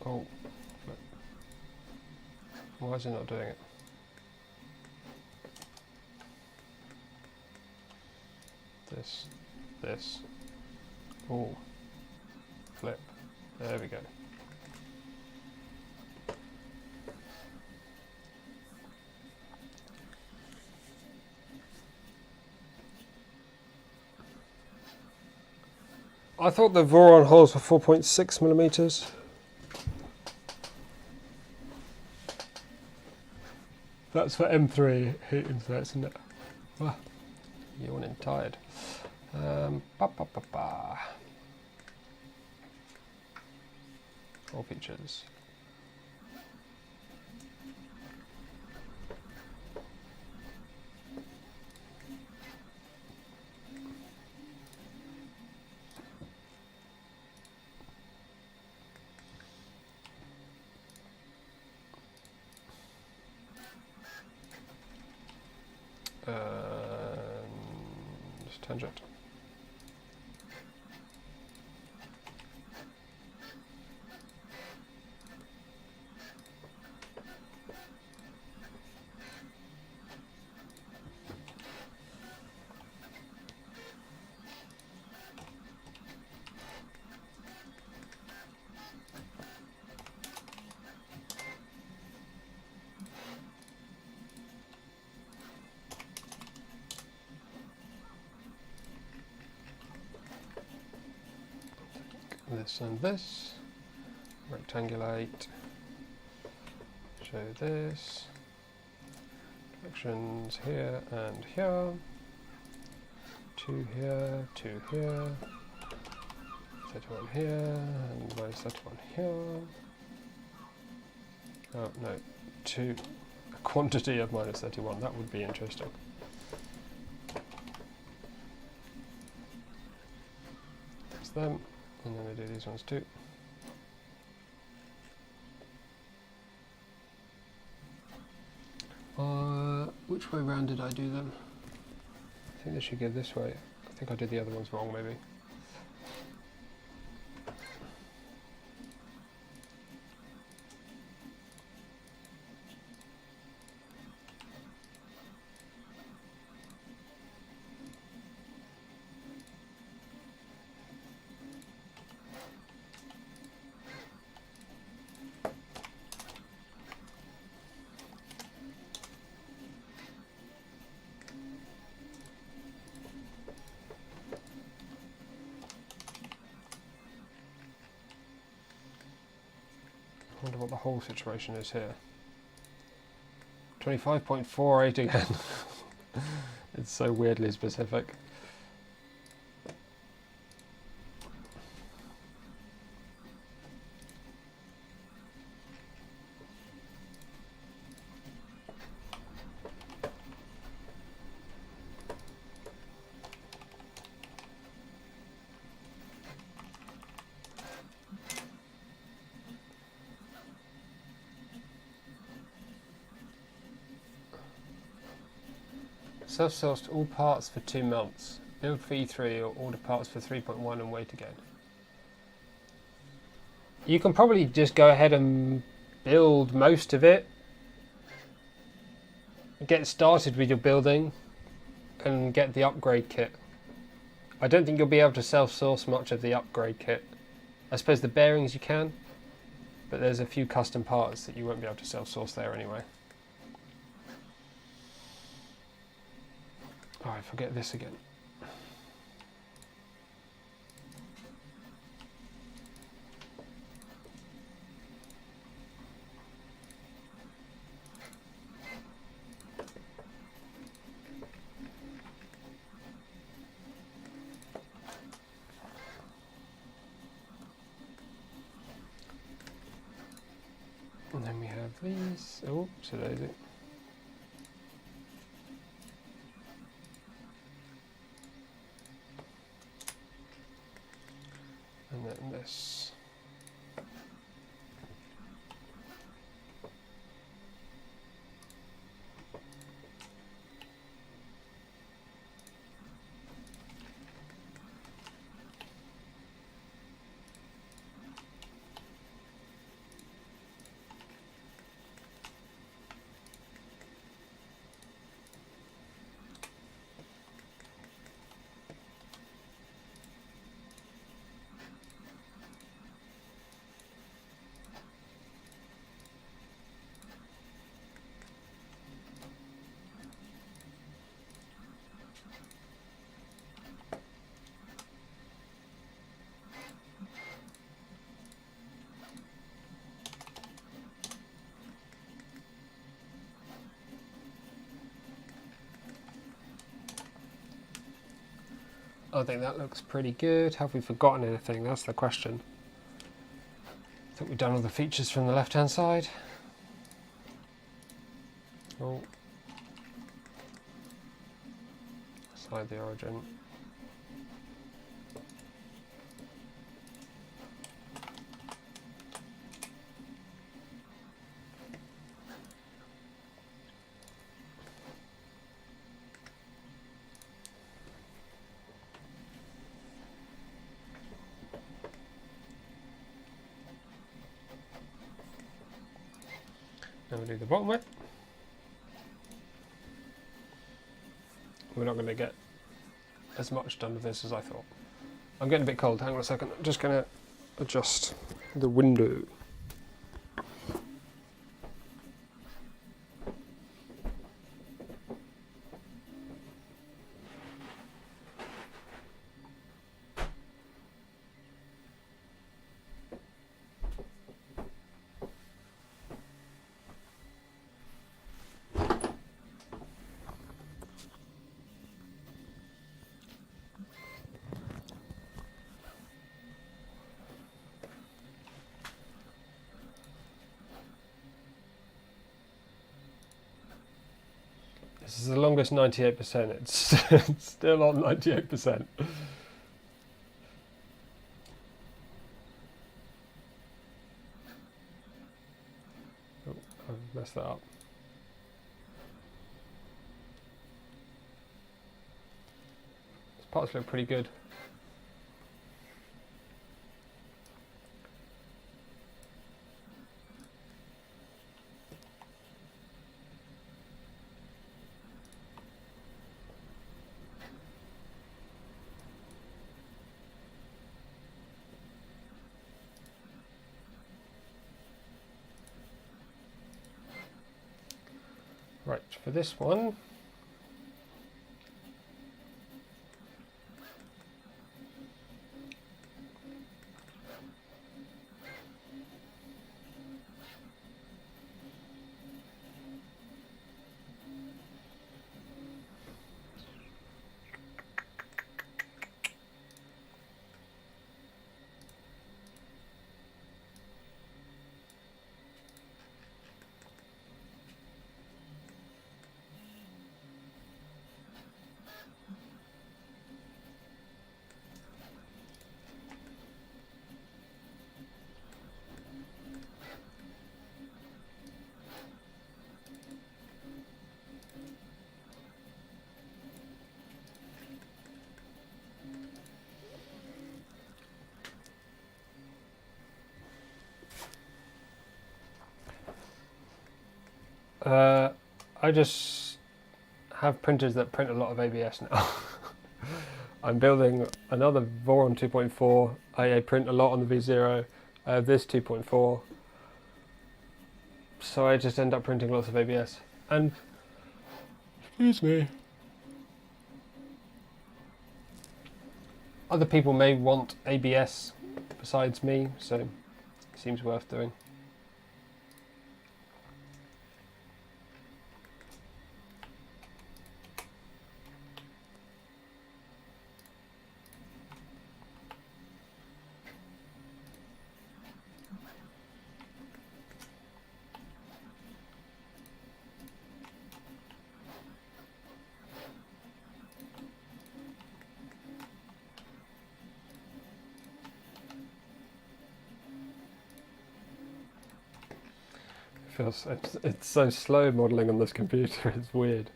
Oh, flip. Why is it not doing it? This. Oh, flip. There we go. I thought the Voron holes were 4.6 millimeters. That's for M3 heat inserts, isn't it? Ah, yawning tired. All features. Just tangent. This and this, rectangulate, show this, Connections here and here. 2 here, 2 here. 31 here, and minus 31 here. Oh no, 2. A quantity of minus 31. That would be interesting. That's them, and then we do these ones too. Which way round did I do them? I think they should go this way. I think I did the other ones wrong, maybe. I wonder what the whole situation is here. 25.48 again. It's so weirdly specific. Self-sourced all parts for 2 months. Build for E3 or order parts for 3.1 and wait again. You can probably just go ahead and build most of it. Get started with your building and get the upgrade kit. I don't think you'll be able to self-source much of the upgrade kit. I suppose the bearings you can, but there's a few custom parts that you won't be able to self-source there anyway. Oh, I forget this again. And then we have these. Oh, so there's it. And then this. I think that looks pretty good. Have we forgotten anything? That's the question. I think we've done all the features from the left-hand side. Oh. Slide the origin. Now we'll do the bottom bit. We're not going to get as much done with this as I thought. I'm getting a bit cold, hang on a second. I'm just going to adjust the window. This is the longest 98%. It's still on 98%. Oh, I've messed that up. These parts look pretty good. Right, for this one, I just have printers that print a lot of ABS now. I'm building another Voron 2.4. I print a lot on the V0. I have this 2.4. So I just end up printing lots of ABS. And, excuse me, other people may want ABS besides me, so it seems worth doing. It's so slow modelling on this computer, it's weird.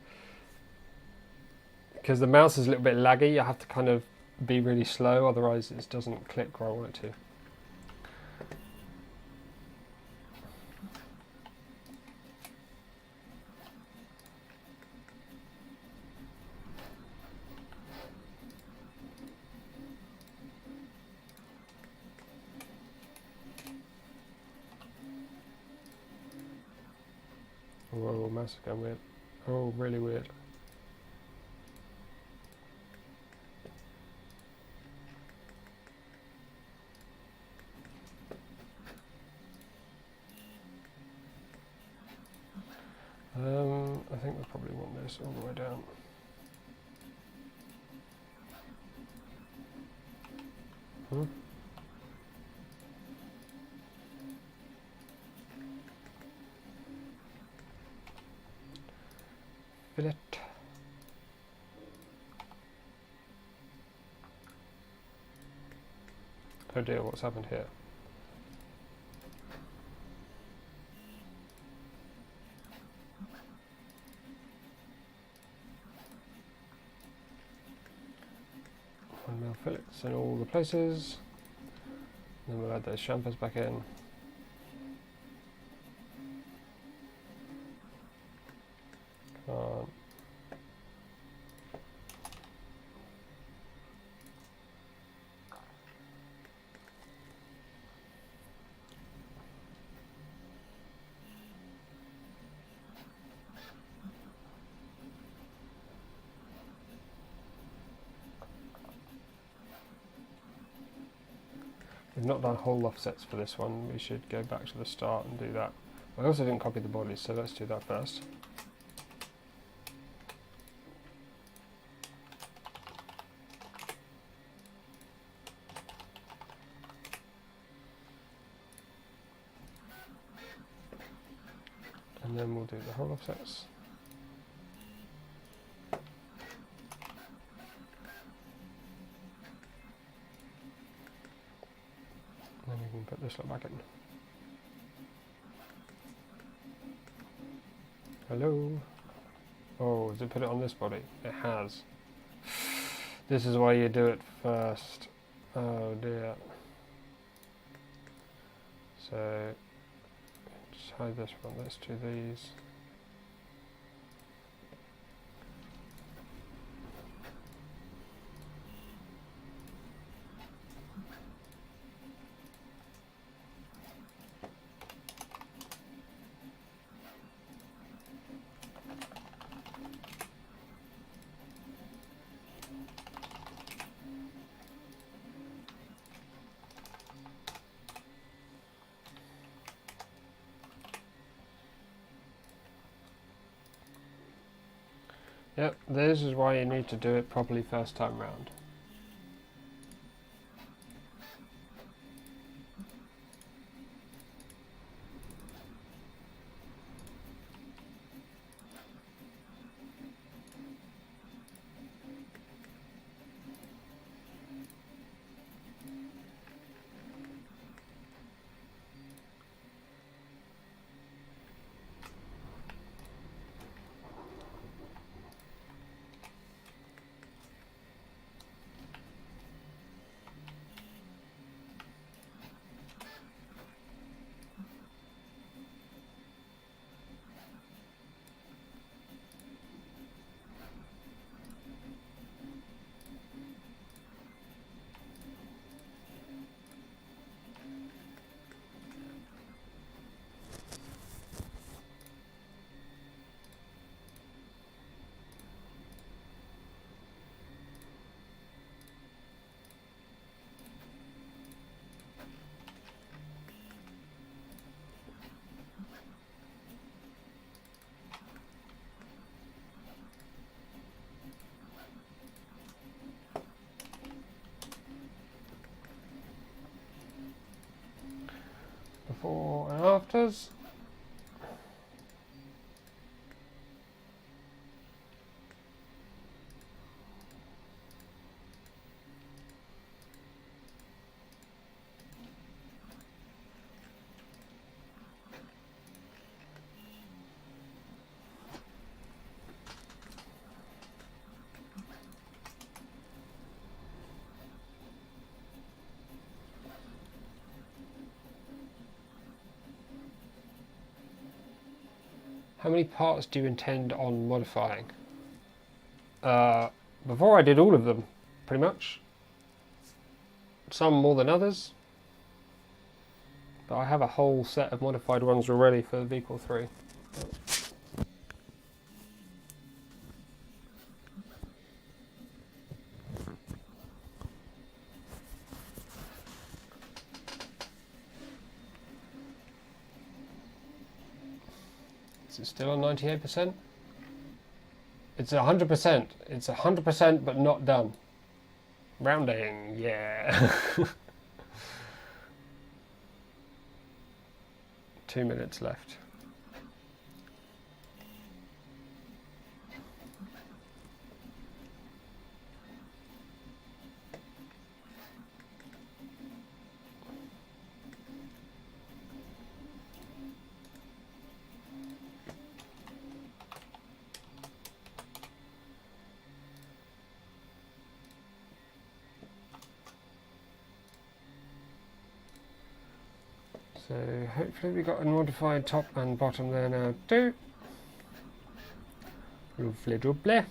Because the mouse is a little bit laggy, I have to kind of be really slow, otherwise it doesn't click where I want it to. Whoa, mouse is going weird. Oh, really weird. I think we probably want this all the way down. Fillet. Oh dear, what's happened here? One mil fillets in all the places. Then we'll add those chamfers back in. Come on. We've not done whole offsets for this one. We should go back to the start and do that. I also didn't copy the bodies, so let's do that first. And then we'll do the whole offsets. can put this lot back in. Hello? Oh, has it put it on this body? It has. This is why you do it first. Oh dear. So, just hide this one, let's do these. Yep, this is why you need to do it properly first time round. Before and afters. How many parts do you intend on modifying? Before I did all of them, pretty much. Some more than others. But I have a whole set of modified ones already for the vehicle 3. Is it still on 98%? It's 100%. It's 100% but not done. Rounding, yeah. 2 minutes left. So hopefully we got a modified top and bottom there now too. Lovely doubly.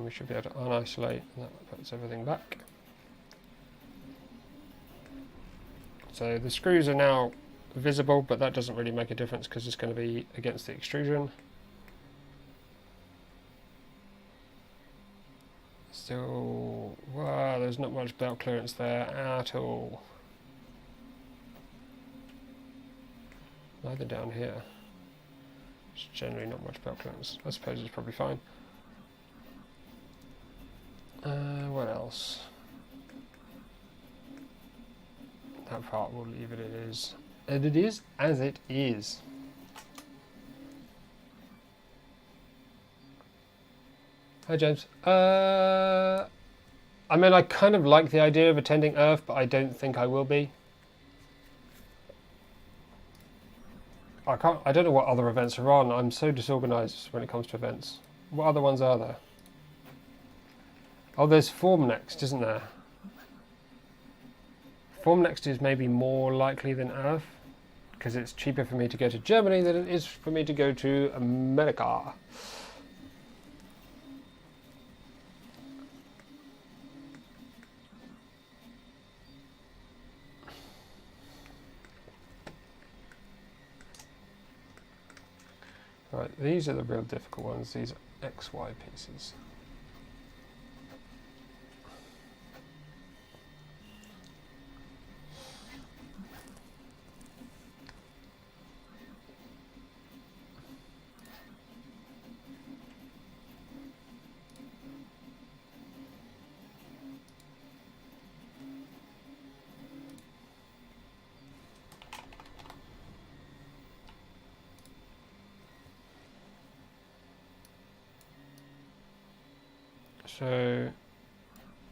We should be able to unisolate, and that puts everything back. So the screws are now visible, but that doesn't really make a difference because it's going to be against the extrusion. Still, wow, there's not much belt clearance there at all. Neither down here. There's generally not much belt clearance. I suppose it's probably fine. What else? That part we'll leave it as it is. As it is. Hi, James. I mean, I kind of like the idea of attending Earth, but I don't think I will be. I don't know what other events are on. I'm so disorganized when it comes to events. What other ones are there? Oh, there's Form Next, isn't there? Form Next is maybe more likely than Earth, because it's cheaper for me to go to Germany than it is for me to go to America. Right, these are the real difficult ones. These are XY pieces. So,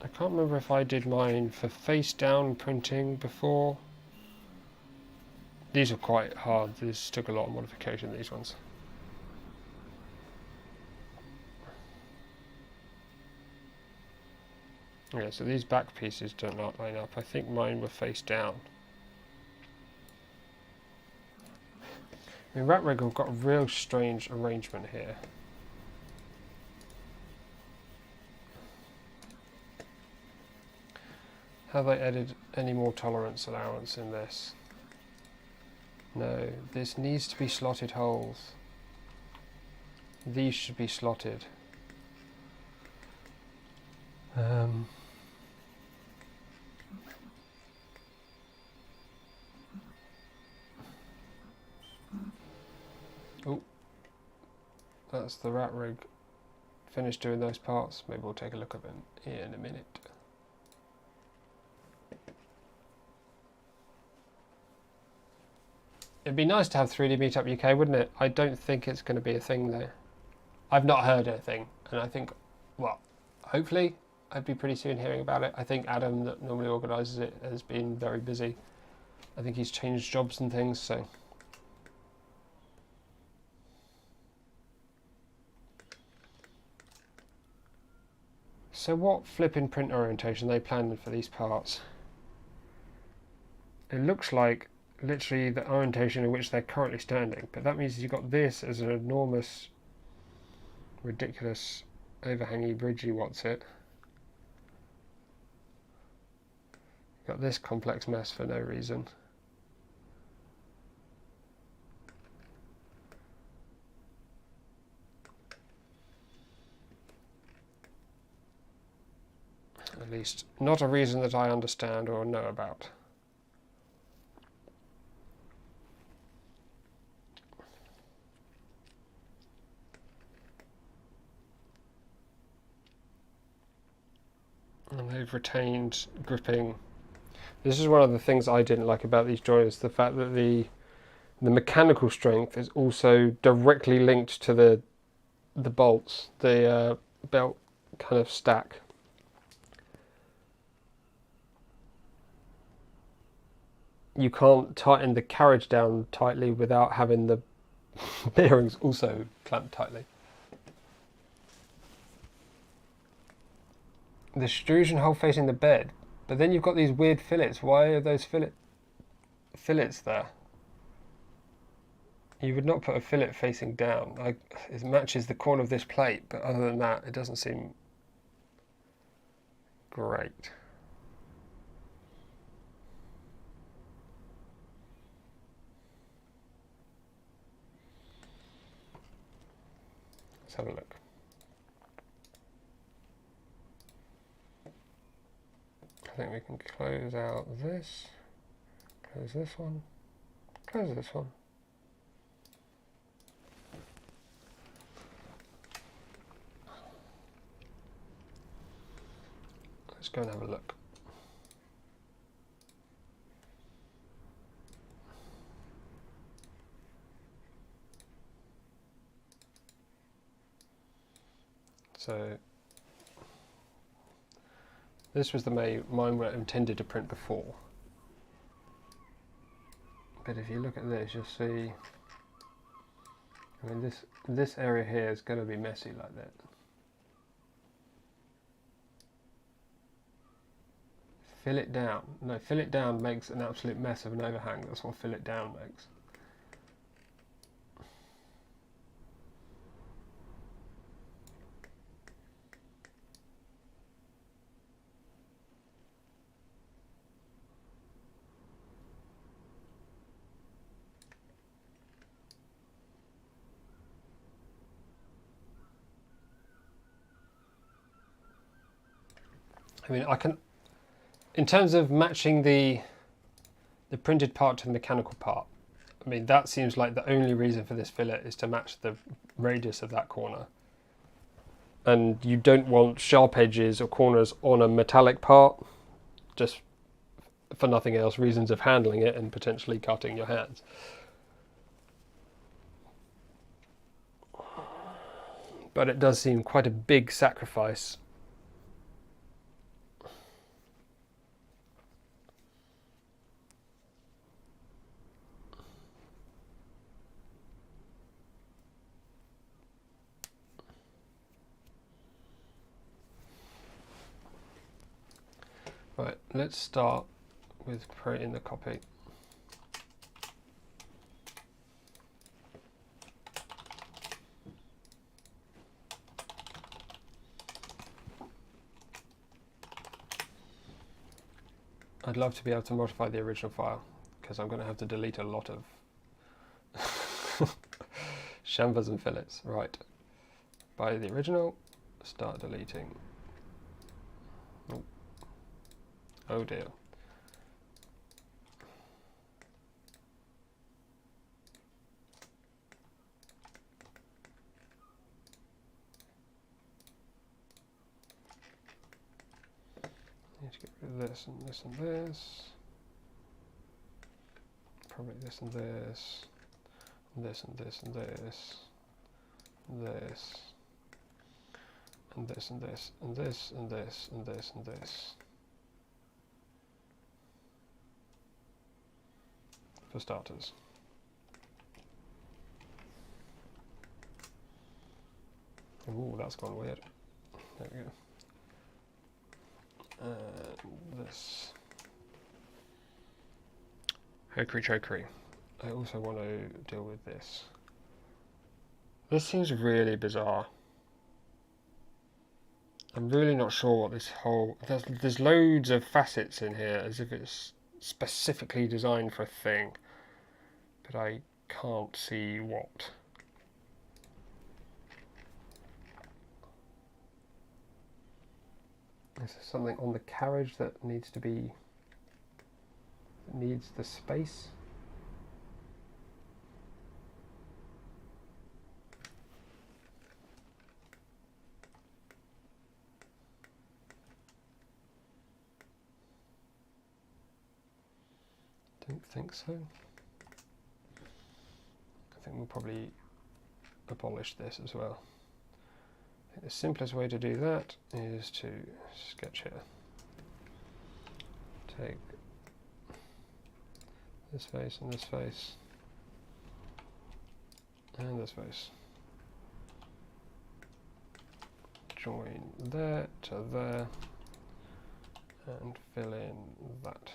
I can't remember if I did mine for face down printing before. These are quite hard. These took a lot of modification, these ones. Yeah, so these back pieces don't line up. I think mine were face down. I mean, Rat Rig have got a real strange arrangement here. Have I added any more tolerance allowance in this? No, this needs to be slotted holes. These should be slotted. Oh, that's the Rat Rig. Finished doing those parts. Maybe we'll take a look at them in a minute. It'd be nice to have 3D Meetup UK, wouldn't it? I don't think it's going to be a thing though. I've not heard anything, and I think, well, hopefully I'd be pretty soon hearing about it. I think Adam, that normally organises it, has been very busy. I think he's changed jobs and things, so. So what flipping print orientation are they planning for these parts? It looks like literally the orientation in which they're currently standing, but that means you've got this as an enormous, ridiculous, overhangy, bridgey what's it. Got this complex mess for no reason. At least not a reason that I understand or know about. And they've retained gripping. This is one of the things I didn't like about these joints, the fact that the mechanical strength is also directly linked to the bolts, the belt kind of stack. You can't tighten the carriage down tightly without having the bearings also clamped tightly. The extrusion hole facing the bed, but then you've got these weird fillets. Why are those fillets there? You would not put a fillet facing down. It matches the corner of this plate, but other than that, it doesn't seem great. Let's have a look. I think we can close out this, close this one, close this one. Let's go and have a look. So this was the mine were intended to print before. But if you look at this, you'll see, I mean, this area here is going to be messy like that. Fill it down. No, fill it down makes an absolute mess of an overhang. That's what fill it down makes. I mean, I can, in terms of matching the printed part to the mechanical part, I mean, that seems like the only reason for this fillet is to match the radius of that corner. And you don't want sharp edges or corners on a metallic part, just for nothing else, reasons of handling it and potentially cutting your hands. But it does seem quite a big sacrifice. Right, let's start with creating the copy. I'd love to be able to modify the original file, because I'm going to have to delete a lot of chamfers and fillets. Right, by the original, start deleting. Oh dear. Need to get rid of this and this and this. Probably this and this. And this and this and this. And this. And this and this and this and this and this and this. For starters. Ooh, that's gone weird. There we go. This. Hokey chokery. I also want to deal with this. This seems really bizarre. I'm really not sure what this whole... There's loads of facets in here as if it's specifically designed for a thing. But I can't see what. Is there something on the carriage that needs to be... that needs the space? Don't think so. I think we'll probably abolish this as well. I think the simplest way to do that is to sketch here. Take this face and this face and this face. Join there to there and fill in that.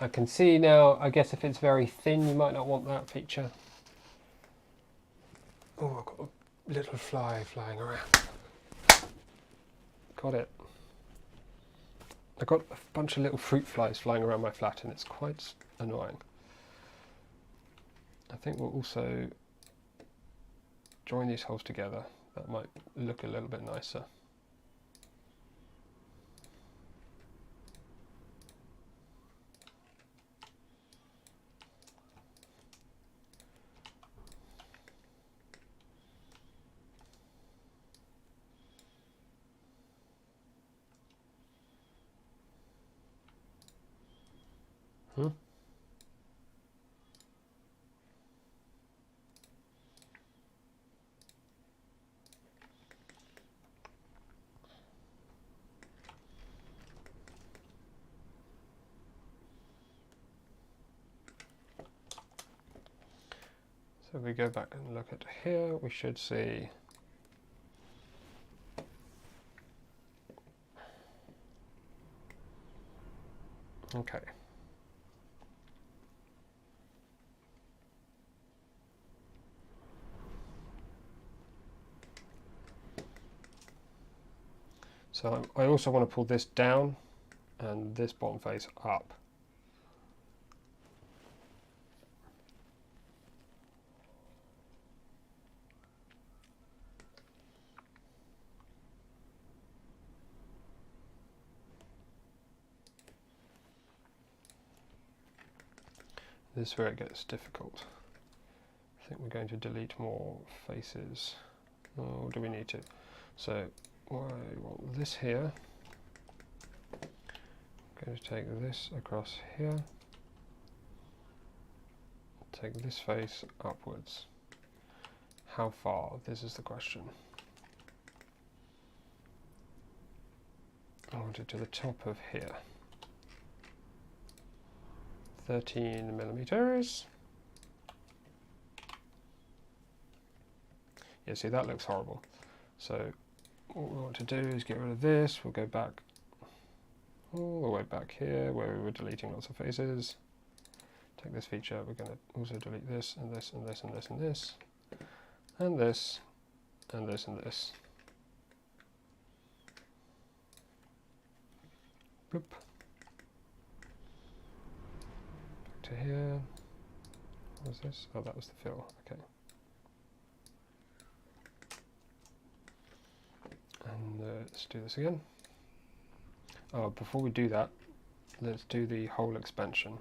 I can see now, I guess if it's very thin, you might not want that feature. Oh, I've got a little fly flying around. Got it. I've got a bunch of little fruit flies flying around my flat and it's quite annoying. I think we'll also join these holes together. That might look a little bit nicer. So if we go back and look at here, we should see okay. So I also want to pull this down and this bottom face up. This is where it gets difficult. I think we're going to delete more faces. Or do we need to? So I want this here. I'm going to take this across here. Take this face upwards. How far? This is the question. I want it to the top of here. 13 millimeters. Yeah, see, that looks horrible. So what we want to do is get rid of this. We'll go back all the way back here where we were deleting lots of faces. Take this feature. We're going to also delete this and this and this and this and this and this and this and this. Boop. To here. What was this? Oh, that was the fill. Okay. And let's do this again. Oh, before we do that, let's do the whole expansion.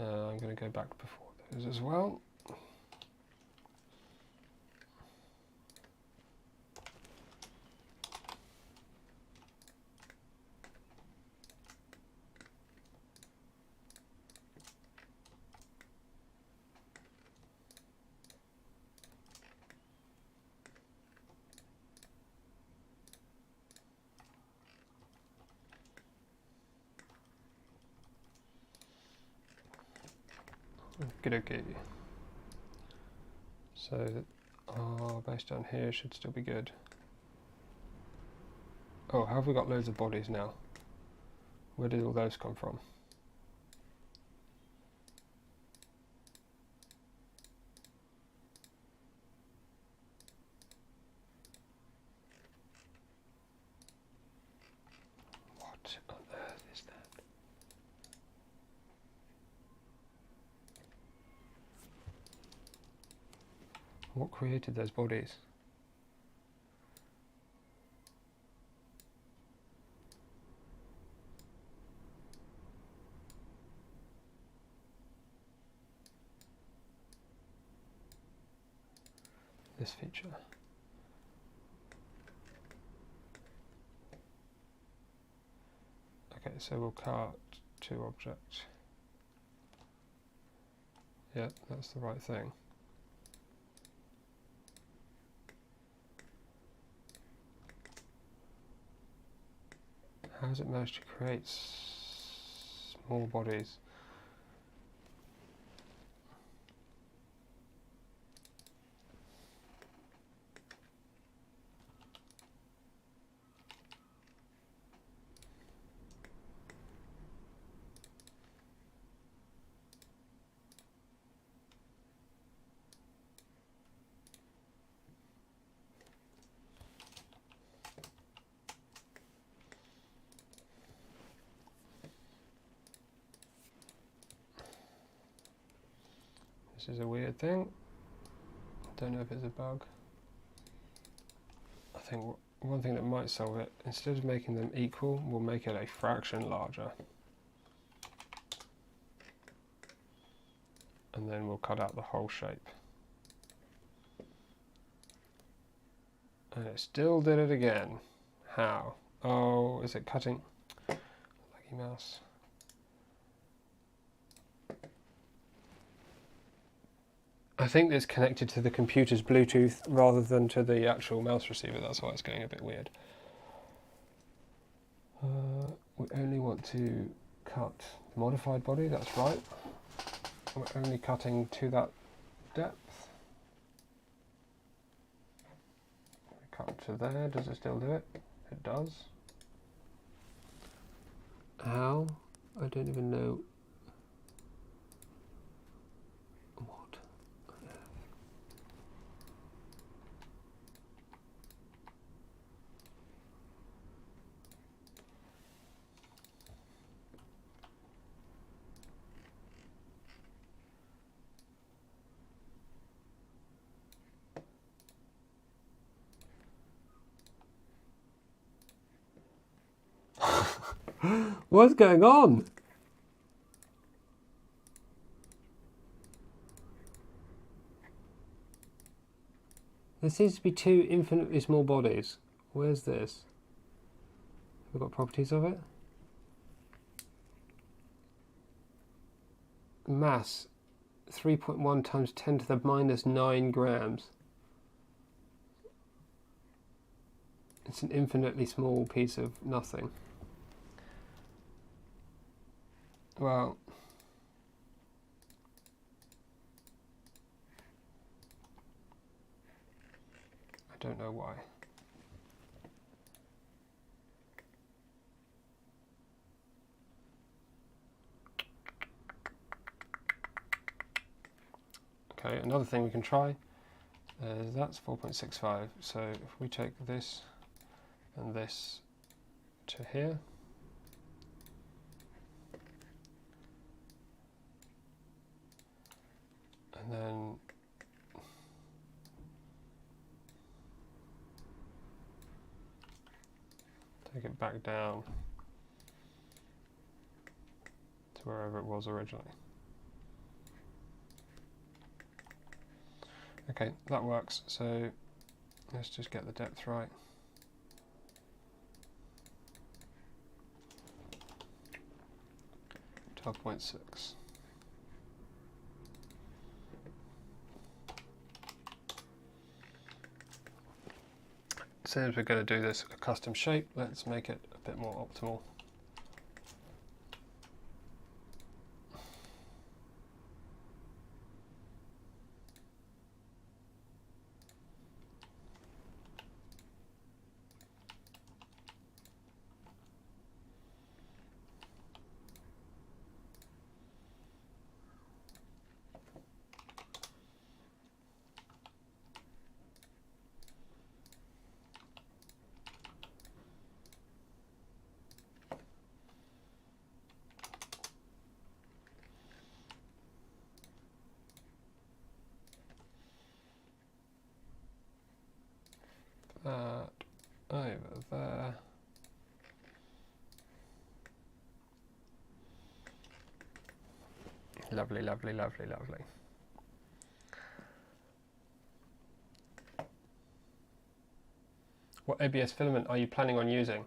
I'm going to go back before those as well. Okay. So our base down here should still be good. Oh, have we got loads of bodies now? Where did all those come from? What on earth is that? What created those bodies? This feature. Okay, so we'll cut two objects. Yeah, that's the right thing. How has it managed to create small bodies? This is a weird thing. Don't know if it's a bug. I think one thing that might solve it, instead of making them equal, we'll make it a fraction larger. And then we'll cut out the whole shape. And it still did it again. How? Oh, is it cutting? Laggy mouse. I think it's connected to the computer's Bluetooth rather than to the actual mouse receiver. That's why it's going a bit weird. We only want to cut the modified body, that's right. We're only cutting to that depth. Cut to there, does it still do it? It does. How? I don't even know. What? What's going on? There seems to be two infinitely small bodies. Where's this? We've got properties of it. Mass 3.1 times 10 to the minus 9 grams. It's an infinitely small piece of nothing. Well, I don't know why. Okay, another thing we can try is that's 4.65. So if we take this and this to here, and then take it back down to wherever it was originally. Okay, that works. So let's just get the depth right. .6. Since we're going to do this a custom shape, let's make it a bit more optimal. That over there. Lovely, lovely, lovely, lovely. What ABS filament are you planning on using?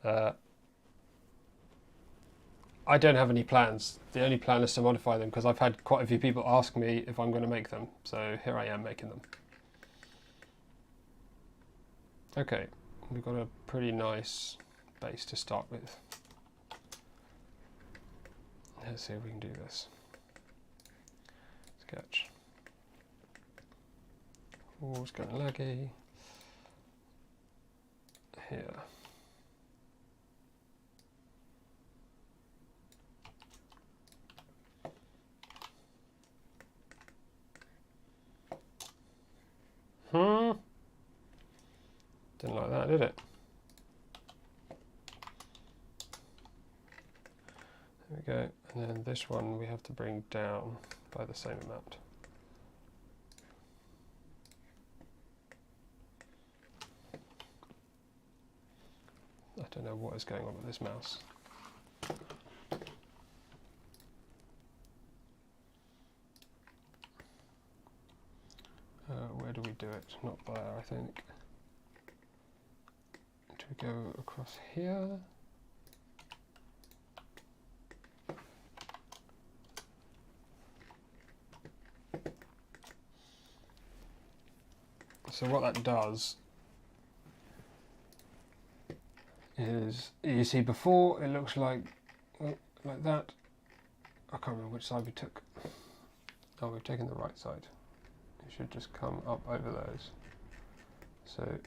I don't have any plans. The only plan is to modify them because I've had quite a few people ask me if I'm going to make them. So here I am making them. Okay, we've got a pretty nice base to start with. Let's see if we can do this. Sketch. Oh, it's getting laggy. Here. Didn't like that, did it? There we go. And then this one we have to bring down by the same amount. I don't know what is going on with this mouse. Where do we do it? Not there, I think. Do we go across here? So what that does is, you see before it looks like that. I can't remember which side we took. Oh, we've taken the right side. It should just come up over those. So it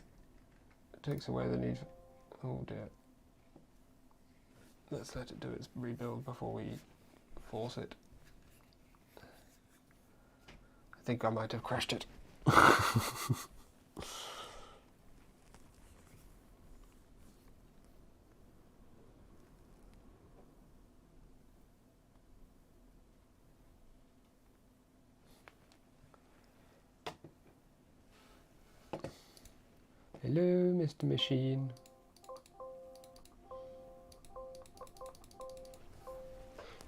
takes away the need for, oh dear. Let's let it do its rebuild before we force it. I think I might have crashed it. Hello, Mr. Machine.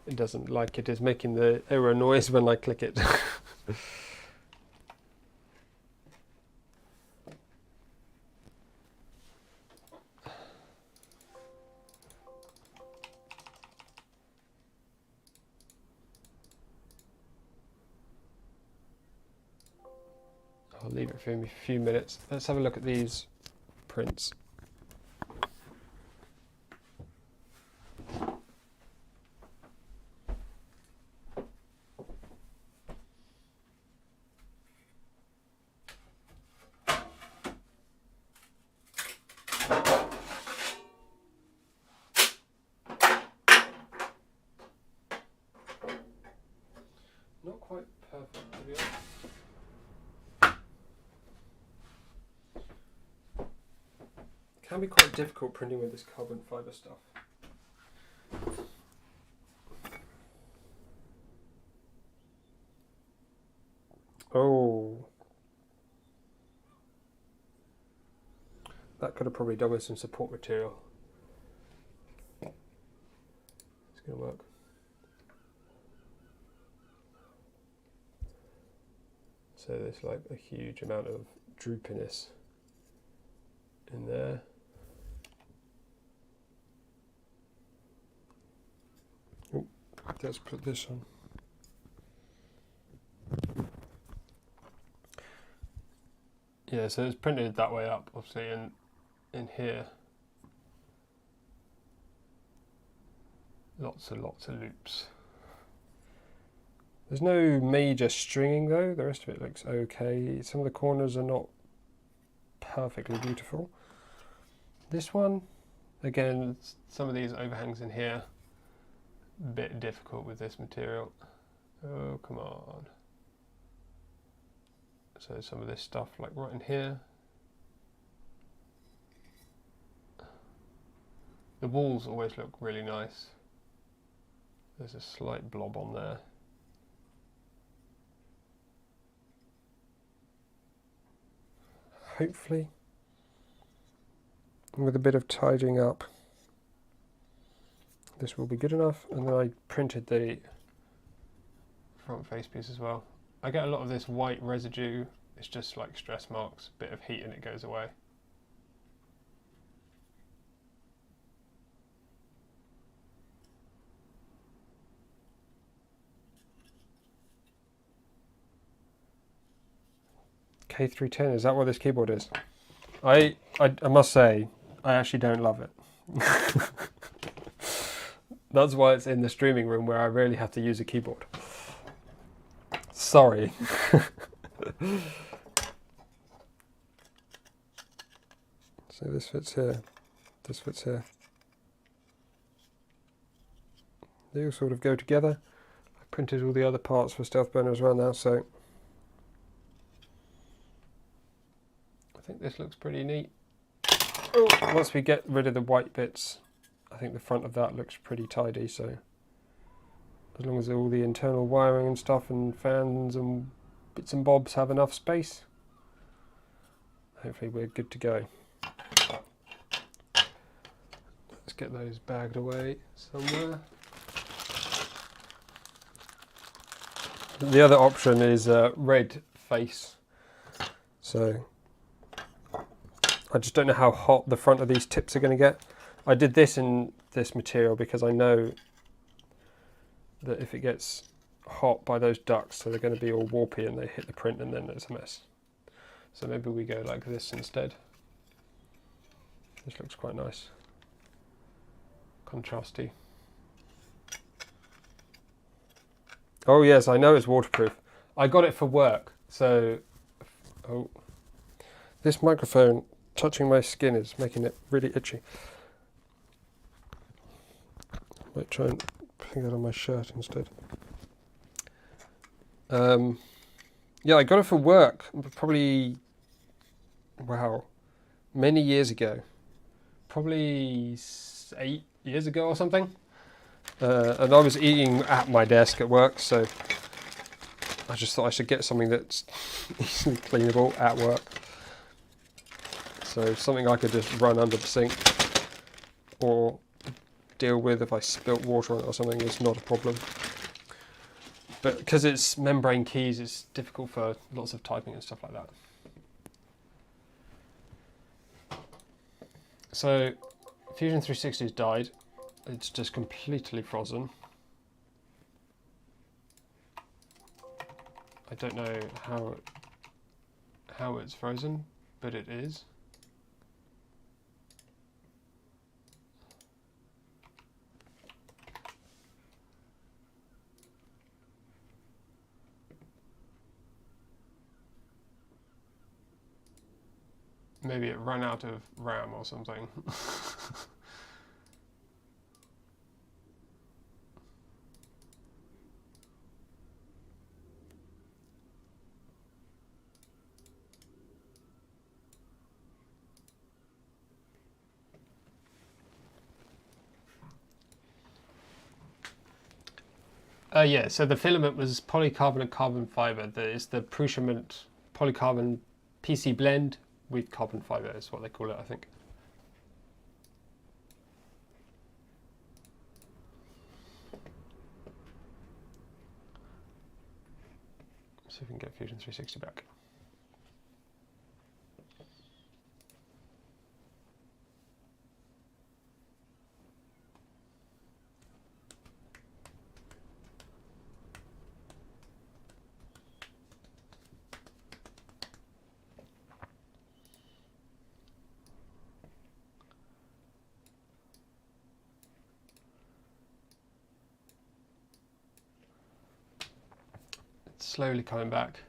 It doesn't like it is making the error noise when I click it. I'll leave it for a few minutes. Let's have a look at these prints. Not quite perfect, to be honest. Can be quite difficult printing with this carbon fibre stuff. Oh, that could have probably done with some support material. It's going to work. So there's like a huge amount of droopiness in there. Oh, let's put this on. Yeah, so it's printed that way up, obviously, and in here, lots and lots of loops. There's no major stringing though, the rest of it looks okay. Some of the corners are not perfectly beautiful. This one, again, some of these overhangs in here, a bit difficult with this material. Oh, come on. So some of this stuff, like right in here. The walls always look really nice. There's a slight blob on there. Hopefully, with a bit of tidying up, this will be good enough. And then I printed the front face piece as well. I get a lot of this white residue. It's just like stress marks, bit of heat and it goes away. K310, is that what this keyboard is? I must say, I actually don't love it. That's why it's in the streaming room where I rarely have to use a keyboard. Sorry. So this fits here, this fits here. They all sort of go together. I printed all the other parts for Stealth Burner as well now, so I think this looks pretty neat. Oh, once we get rid of the white bits, I think the front of that looks pretty tidy, so as long as all the internal wiring and stuff and fans and bits and bobs have enough space, hopefully we're good to go. Let's get those bagged away somewhere. The other option is red face, so I just don't know how hot the front of these tips are going to get. I did this in this material because I know that if it gets hot by those ducts, so they're going to be all warpy and they hit the print and then it's a mess. So maybe we go like this instead. This looks quite nice. Contrasty. Oh yes, I know it's waterproof. I got it for work, so... Oh. This microphone touching my skin is making it really itchy. I might try and hang that on my shirt instead. Yeah, I got it for work, probably, wow, many years ago. Probably 8 years ago or something. And I was eating at my desk at work, so I just thought I should get something that's easily cleanable at work. So something I could just run under the sink or deal with if I spilt water on it or something is not a problem. But because it's membrane keys, it's difficult for lots of typing and stuff like that. So Fusion360 has died. It's just completely frozen. I don't know how it's frozen, but it is. Maybe it ran out of RAM or something. Yeah, so the filament was polycarbonate and carbon fiber. It's the Fusion polycarbon PC blend with carbon fiber is what they call it, I think. See if we can get Fusion360 back. It's slowly coming back.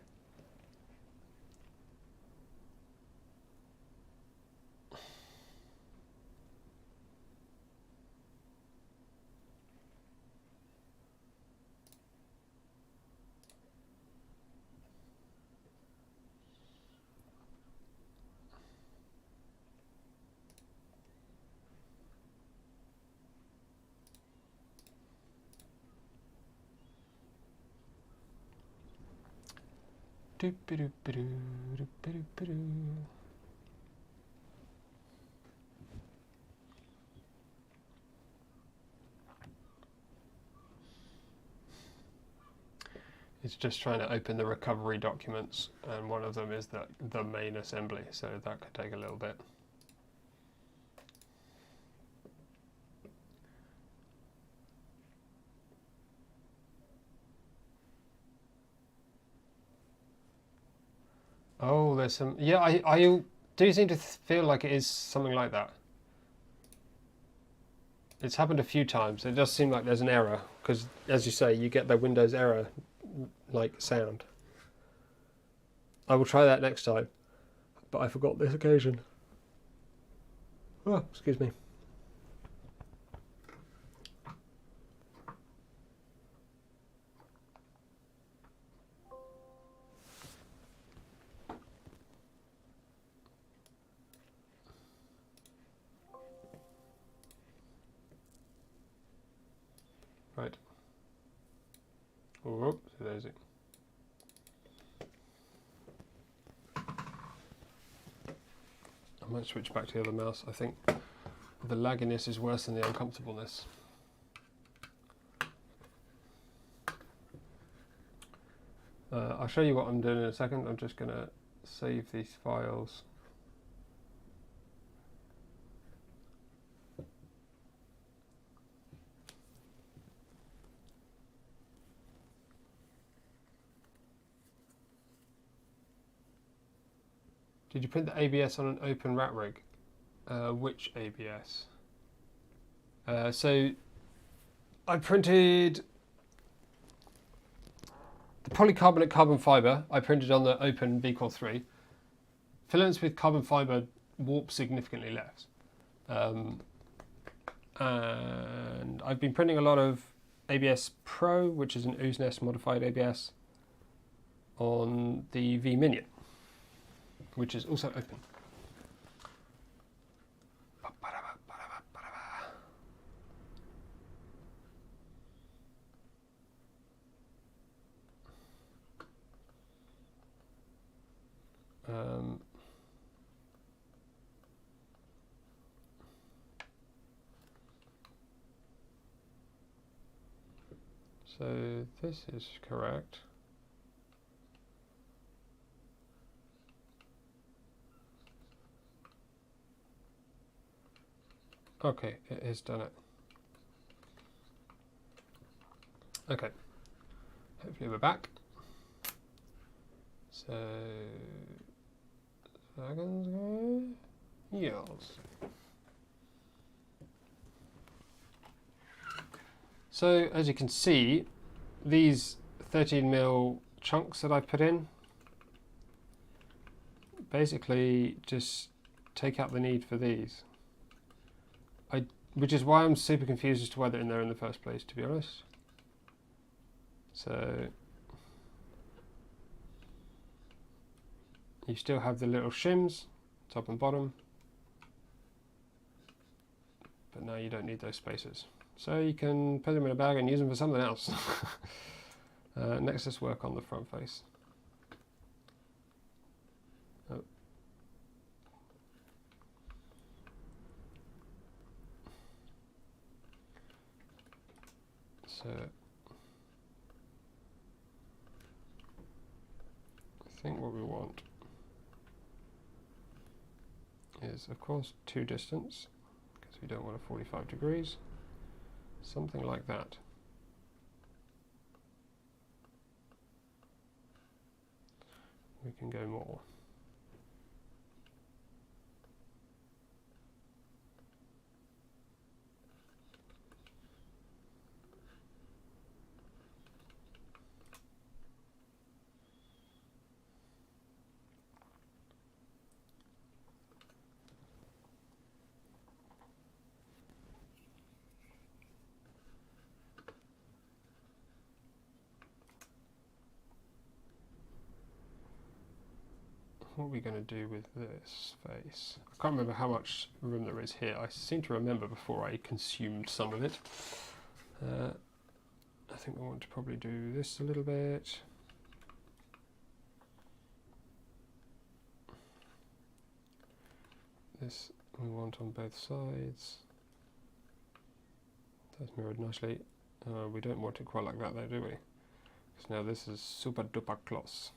It's just trying to open the recovery documents, and one of them is the main assembly, so that could take a little bit. Oh, there's some... Yeah, I do seem to feel like it is something like that. It's happened a few times. It does seem like there's an error, because, as you say, you get the Windows error like sound. I will try that next time, but I forgot this occasion. Oh, excuse me. Right. Oh, so there's it. I might switch back to the other mouse. I think the lagginess is worse than the uncomfortableness. I'll show you what I'm doing in a second. I'm just going to save these files. Did you print the ABS on an open rat rig? Which ABS? So I printed the polycarbonate carbon fibre. I printed on the open VCore 3. Filaments with carbon fibre warp significantly less. And I've been printing a lot of ABS Pro, which is an ooze nest modified ABS, on the V Minion, which is also open. So this is correct. Okay, it has done it. Okay, hopefully we're back. So, seconds ago, yes. So as you can see, these 13mm chunks that I've put in basically just take out the need for these. Which is why I'm super confused as to why they're in there in the first place, to be honest. So you still have the little shims, top and bottom, but now you don't need those spacers. So you can put them in a bag and use them for something else. Next, let's work on the front face. Oh. So I think what we want is, of course, 2 distance, because we don't want a 45 degrees. Something like that. We can go more. What are we going to do with this face? I can't remember how much room there is here. I seem to remember before I consumed some of it. I think we want to probably do this a little bit. This we want on both sides. That's mirrored nicely. We don't want it quite like that though, do we? Because now this is super duper close.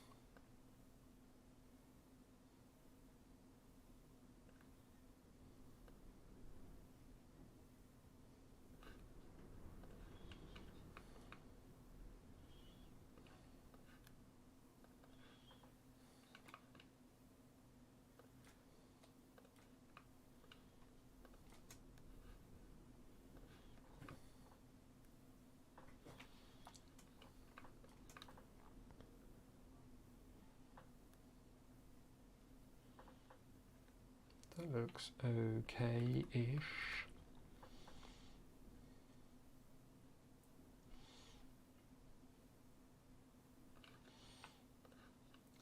That looks okay-ish.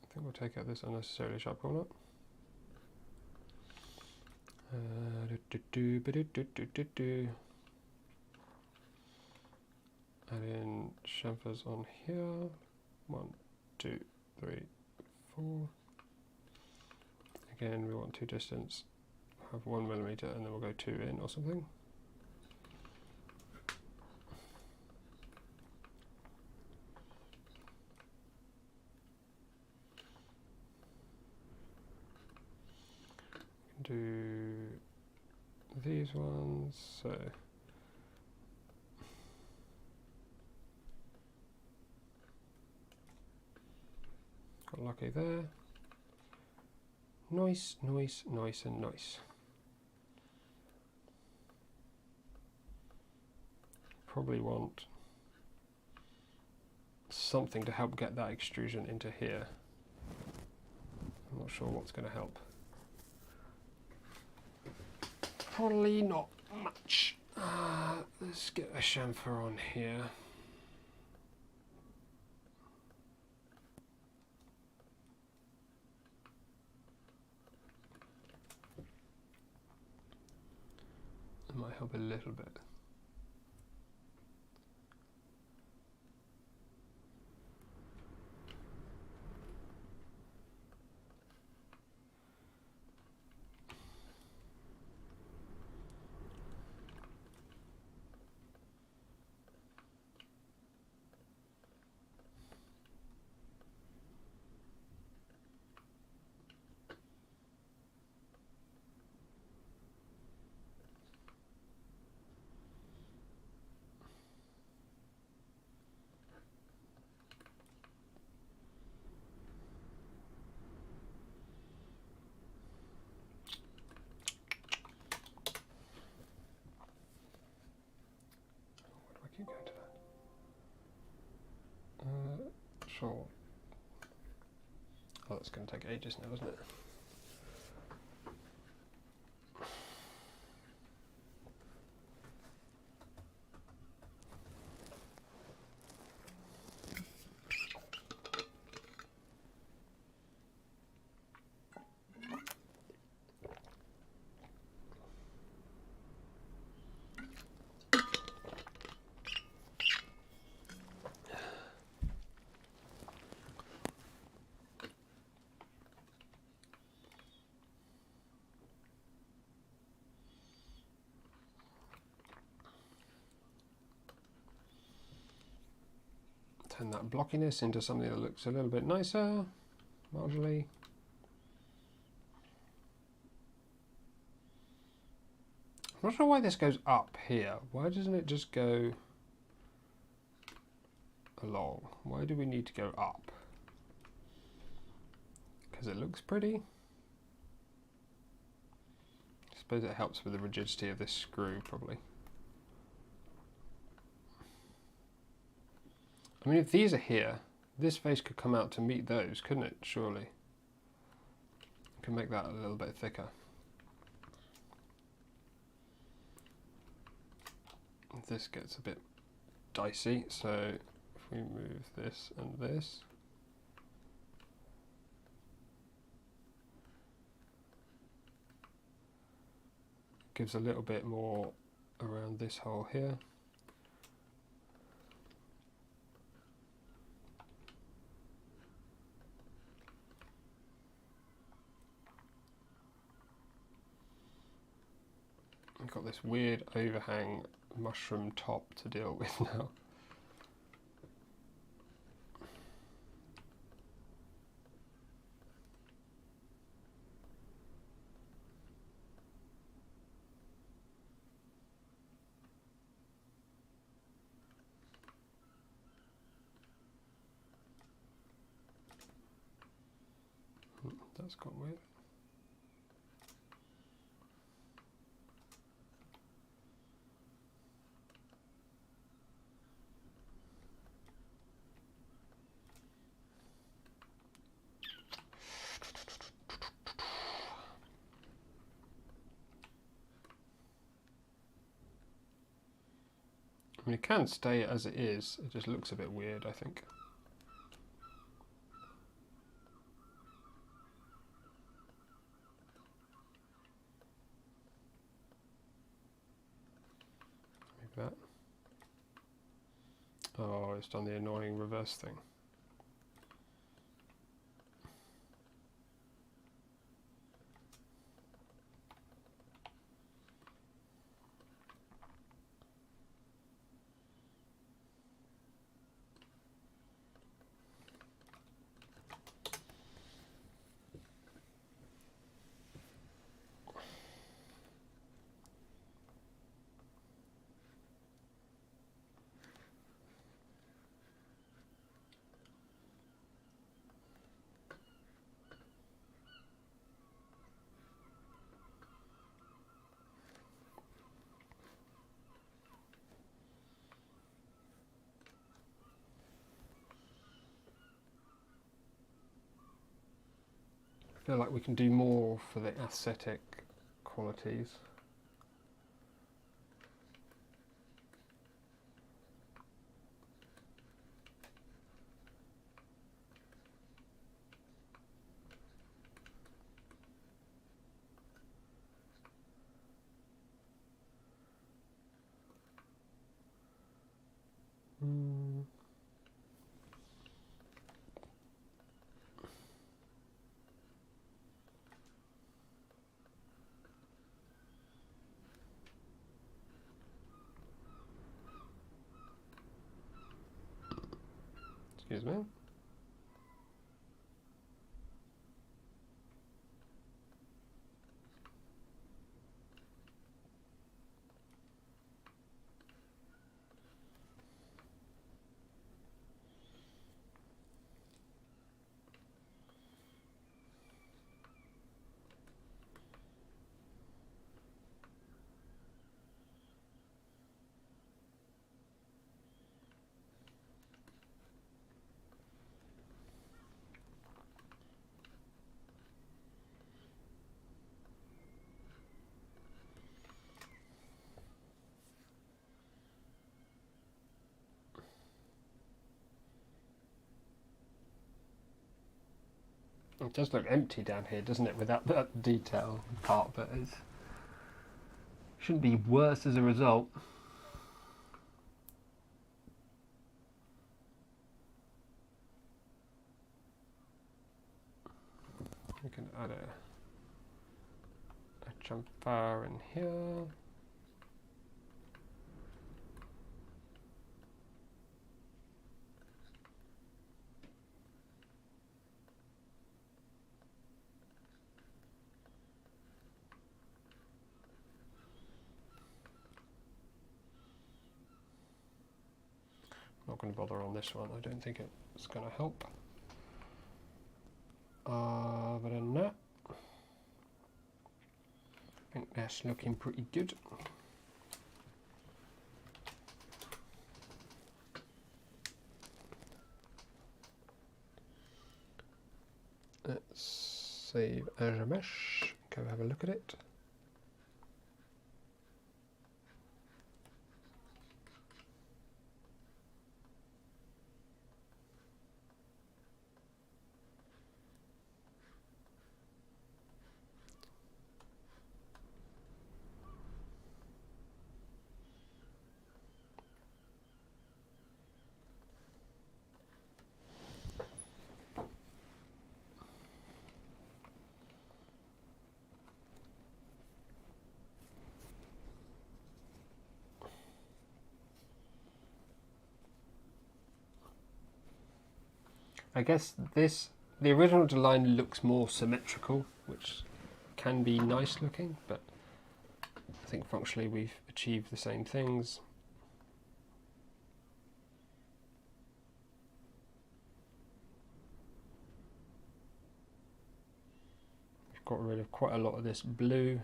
I think we'll take out this unnecessarily sharp corner. Add in chamfers on here. 1, 2, 3, 4. Again, we want 2 distance. Have 1mm, and then we'll go 2 in or something. Do these ones, so got lucky there. Nice, nice, nice and nice. Probably want something to help get that extrusion into here. I'm not sure what's going to help. Probably not much. Let's get a chamfer on here. That might help a little bit. Keep going to that. Sure. Oh, that's going to take ages now, isn't it? Turn that blockiness into something that looks a little bit nicer, marginally. I'm not sure why this goes up here. Why doesn't it just go along? Why do we need to go up? Because it looks pretty. I suppose it helps with the rigidity of this screw, probably. I mean, if these are here, this face could come out to meet those, couldn't it? Surely. You can make that a little bit thicker. This gets a bit dicey, so if we move this and this, gives a little bit more around this hole here. We've got this weird overhang mushroom top to deal with now. That's got weird. I mean, it can stay as it is, it just looks a bit weird, I think. Maybe that. Oh, it's done the annoying reverse thing. feel like we can do more for the aesthetic qualities. Excuse me. It does look empty down here, doesn't it, without that detail part, but it shouldn't be worse as a result. We can add a chamfer in here. Not going to bother on this one, I don't think it's going to help. Other than that, I think that's looking pretty good. Let's save as a mesh, go have a look at it. I guess the original design looks more symmetrical, which can be nice looking, but I think functionally we've achieved the same things. We've got rid of quite a lot of this blue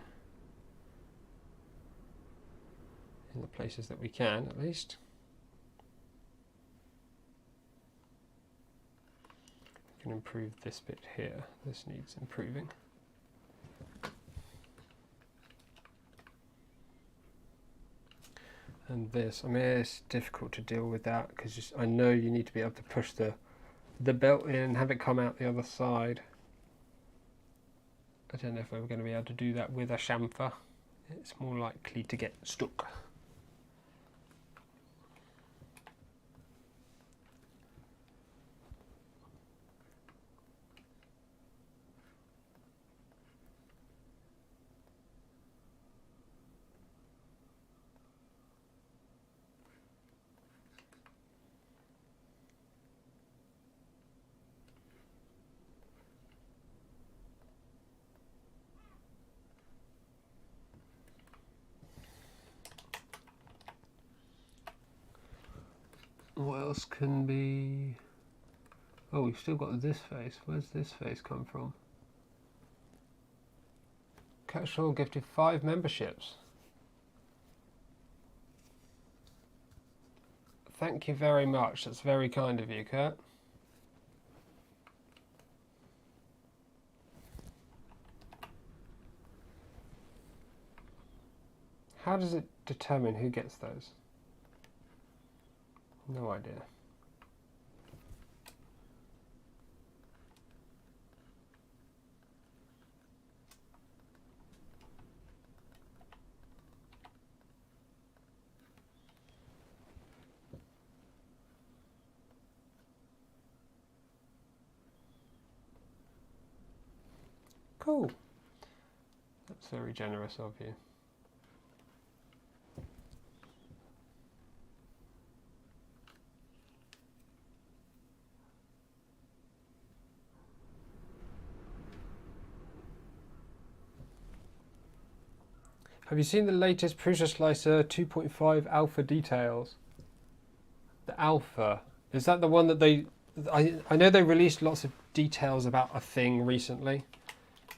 in the places that we can, at least. Improve this bit here. This needs improving. And this, I mean, it's difficult to deal with that because I know you need to be able to push the belt in and have it come out the other side. I don't know if we're going to be able to do that with a chamfer. It's more likely to get stuck. What else can be? Oh, we've still got this face. Where's this face come from? Catchall gifted 5 memberships. Thank you very much. That's very kind of you, Kurt. How does it determine who gets those? No idea. Cool. That's very generous of you. Have you seen the latest Prusa Slicer 2.5 alpha details? The alpha, is that the one that they... I know they released lots of details about a thing recently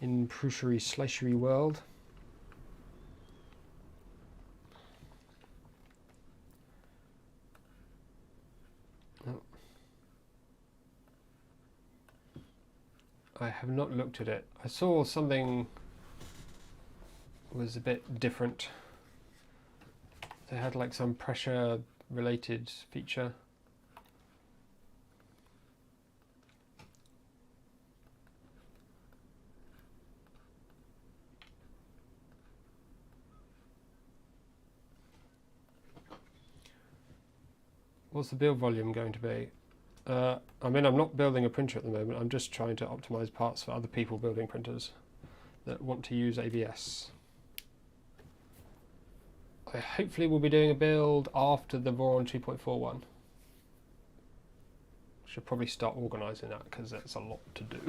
in Prusa Slicery world. Oh. I have not looked at it. I saw something was a bit different. They had like some pressure related feature. What's the build volume going to be? I mean, I'm not building a printer at the moment. I'm just trying to optimize parts for other people building printers that want to use ABS. I hopefully will be doing a build after the Voron 2.41. Should probably start organising that because that's a lot to do.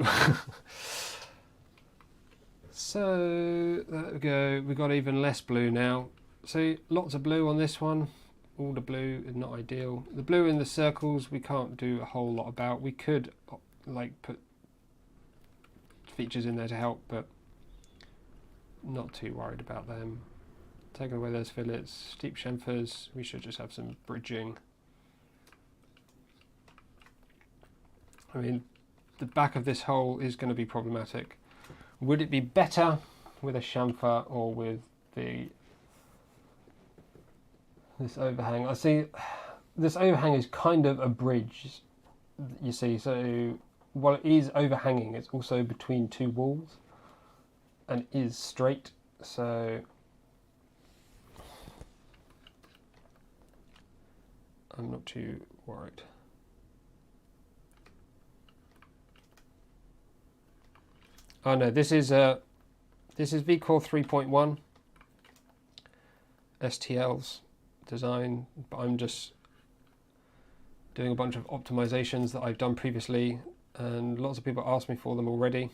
So there we go. We've got even less blue now. So lots of blue on this one. All the blue is not ideal. The blue in the circles we can't do a whole lot about. We could like put features in there to help, but not too worried about them. Taking away those fillets, steep chamfers, we should just have some bridging. I mean, the back of this hole is going to be problematic. Would it be better with a chamfer or with this overhang? I see this overhang is kind of a bridge, you see, so while it is overhanging, it's also between two walls and is straight, so I'm not too worried. Oh no, this is VCore 3.1 STL's design, but I'm just doing a bunch of optimizations that I've done previously, and lots of people asked me for them already.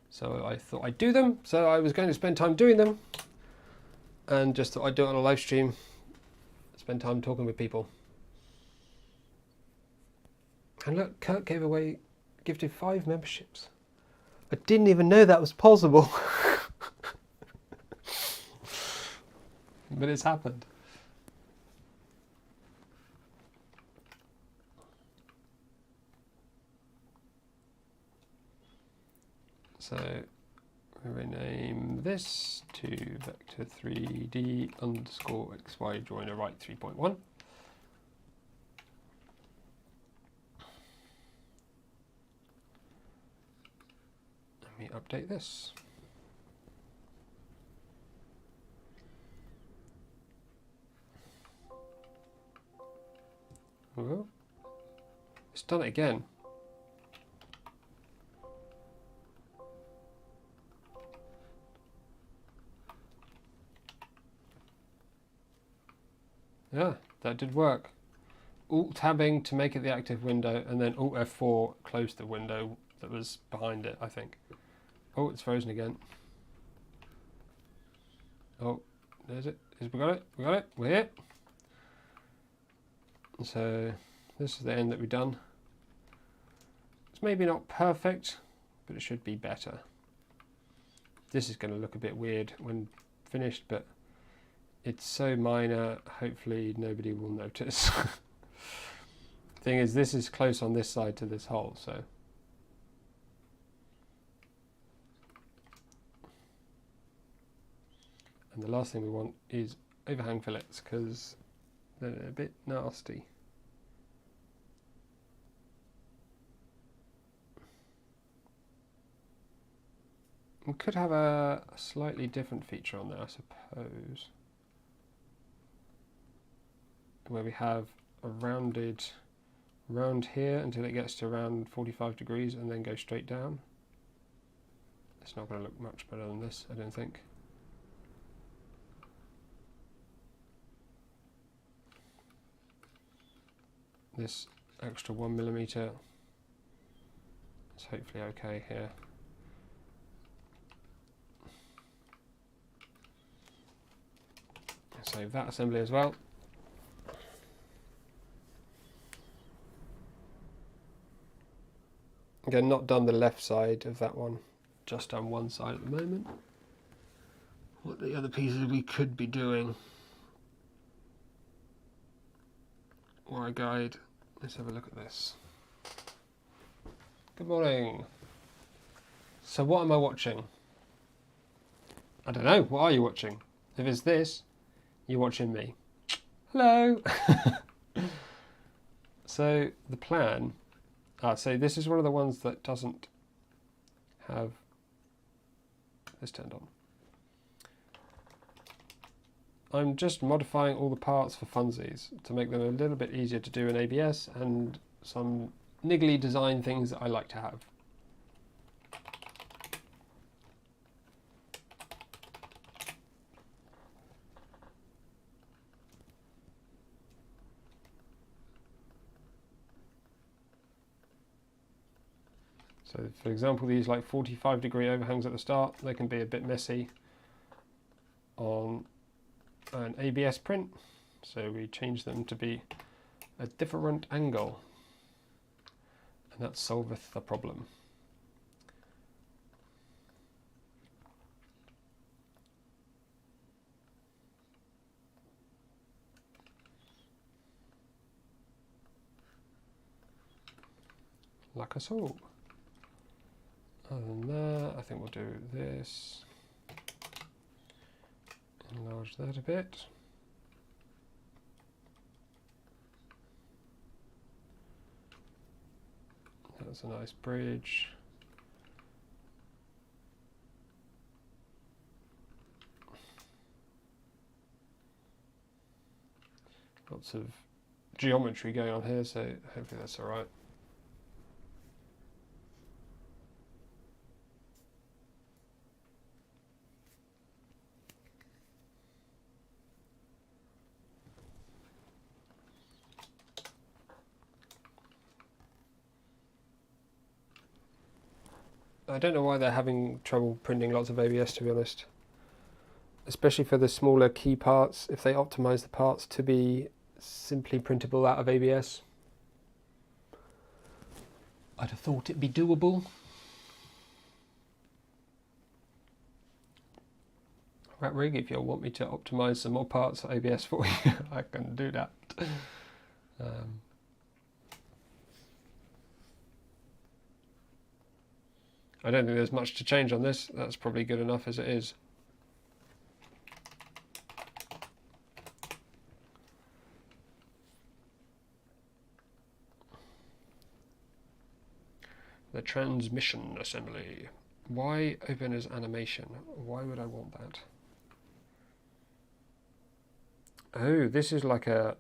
So I thought I'd do them. So I was going to spend time doing them, and just thought I'd do it on a live stream, spend time talking with people. And look, Kurt gifted 5 memberships. I didn't even know that was possible. But it's happened. So we rename this to vector3d underscore xy joiner right 3.1. Let me update this. Oh, it's done it again. Yeah, that did work. Alt tabbing to make it the active window, and then Alt F4 closed the window that was behind it, I think. Oh, it's frozen again. Oh, there's it. We got it. We got it. We're here. So this is the end that we've done. It's maybe not perfect, but it should be better. This is going to look a bit weird when finished, but it's so minor, hopefully nobody will notice. Thing is, this is close on this side to this hole, so. And the last thing we want is overhang fillets, because they're a bit nasty. We could have a slightly different feature on there, I suppose, where we have a rounded round here until it gets to around 45 degrees and then go straight down. It's not going to look much better than this, I don't think. This extra 1mm is hopefully okay here. Save that assembly as well. Again, not done the left side of that one, just done one side at the moment. What the other pieces we could be doing? Wire guide. Let's have a look at this. Good morning. So what am I watching? I don't know. What are you watching? If it's this, you're watching me. Hello. So the plan. So this is one of the ones that doesn't have this turned on. I'm just modifying all the parts for funsies to make them a little bit easier to do in ABS, and some niggly design things that I like to have. So for example, these like 45-degree overhangs at the start, they can be a bit messy on an ABS print. So we change them to be a different angle, and that solveth the problem. Like us all. Other than that, I think we'll do this. Enlarge that a bit. That's a nice bridge. Lots of geometry going on here, so hopefully that's all right. I don't know why they're having trouble printing lots of ABS, to be honest. Especially for the smaller key parts, if they optimize the parts to be simply printable out of ABS. I'd have thought it'd be doable. Right, Rig, if you want me to optimize some more parts for ABS for you, I can do that. I don't think there's much to change on this. That's probably good enough as it is. The transmission assembly. Why open as animation? Why would I want that? Oh, this is like an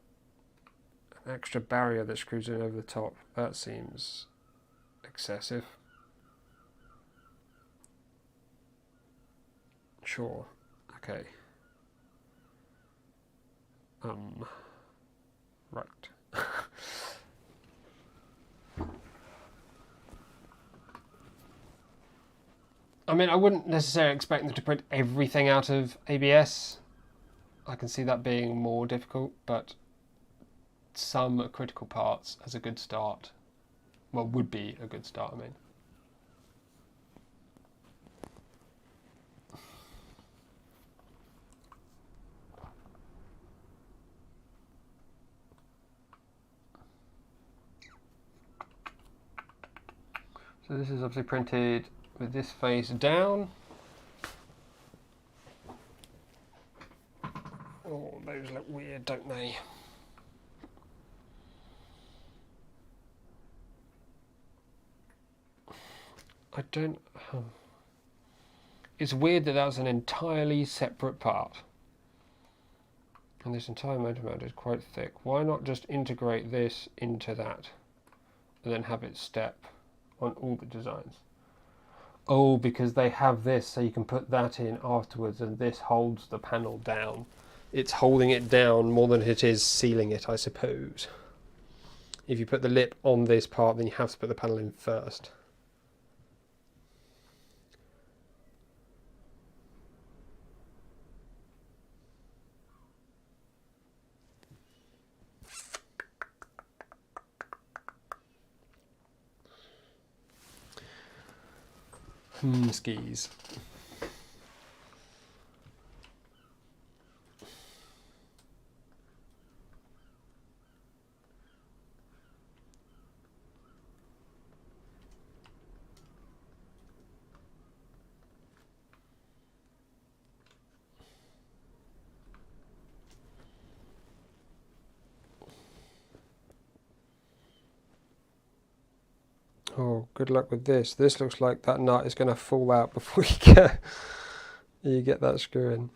extra barrier that screws in over the top. That seems excessive. Sure. Okay. Right. I mean, I wouldn't necessarily expect them to print everything out of ABS. I can see that being more difficult, but some critical parts as a good start, well, would be a good start, I mean. So this is obviously printed with this face down. look weird, don't they? I don't... It's weird that that's an entirely separate part. And this entire motor mount is quite thick. Why not just integrate this into that and then have it step on all the designs? Oh, because they have this, so you can put that in afterwards and this holds the panel down. It's holding it down more than it is sealing it, I suppose. If you put the lip on this part, then you have to put the panel in first. Skis. Oh, good luck with this. This looks like that nut is going to fall out before you get that screw in.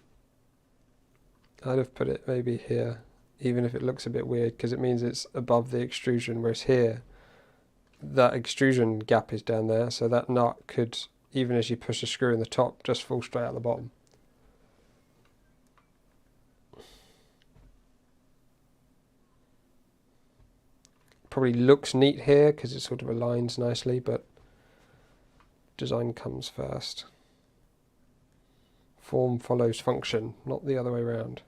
I'd have put it maybe here, even if it looks a bit weird, because it means it's above the extrusion, whereas here, that extrusion gap is down there, so that nut could, even as you push a screw in the top, just fall straight out the bottom. Probably looks neat here because it sort of aligns nicely, but design comes first. Form follows function, not the other way around.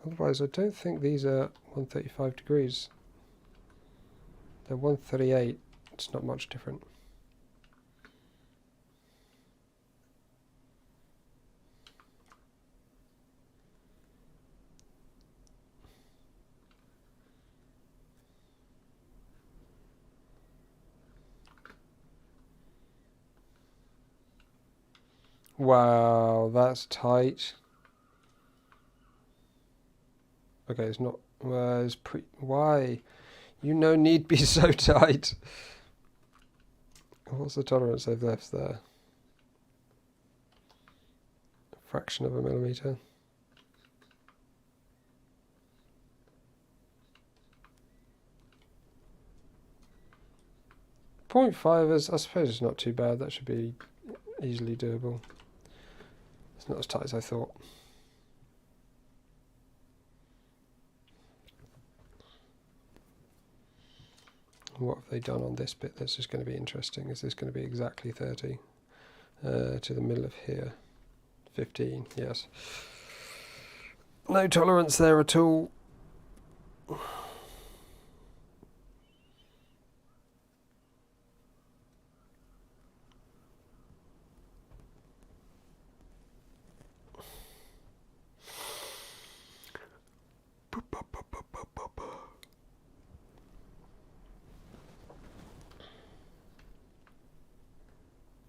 Otherwise, I don't think these are 135 degrees. They're 138. It's not much different. Wow, that's tight. Okay, it's not. Why? You no need be so tight. What's the tolerance they've left there? A fraction of a millimetre. 0.5 is, I suppose, it's not too bad. That should be easily doable. It's not as tight as I thought. What have they done on this bit that's just going to be interesting? Is this going to be exactly 30 to the middle of here? 15, yes. No tolerance there at all.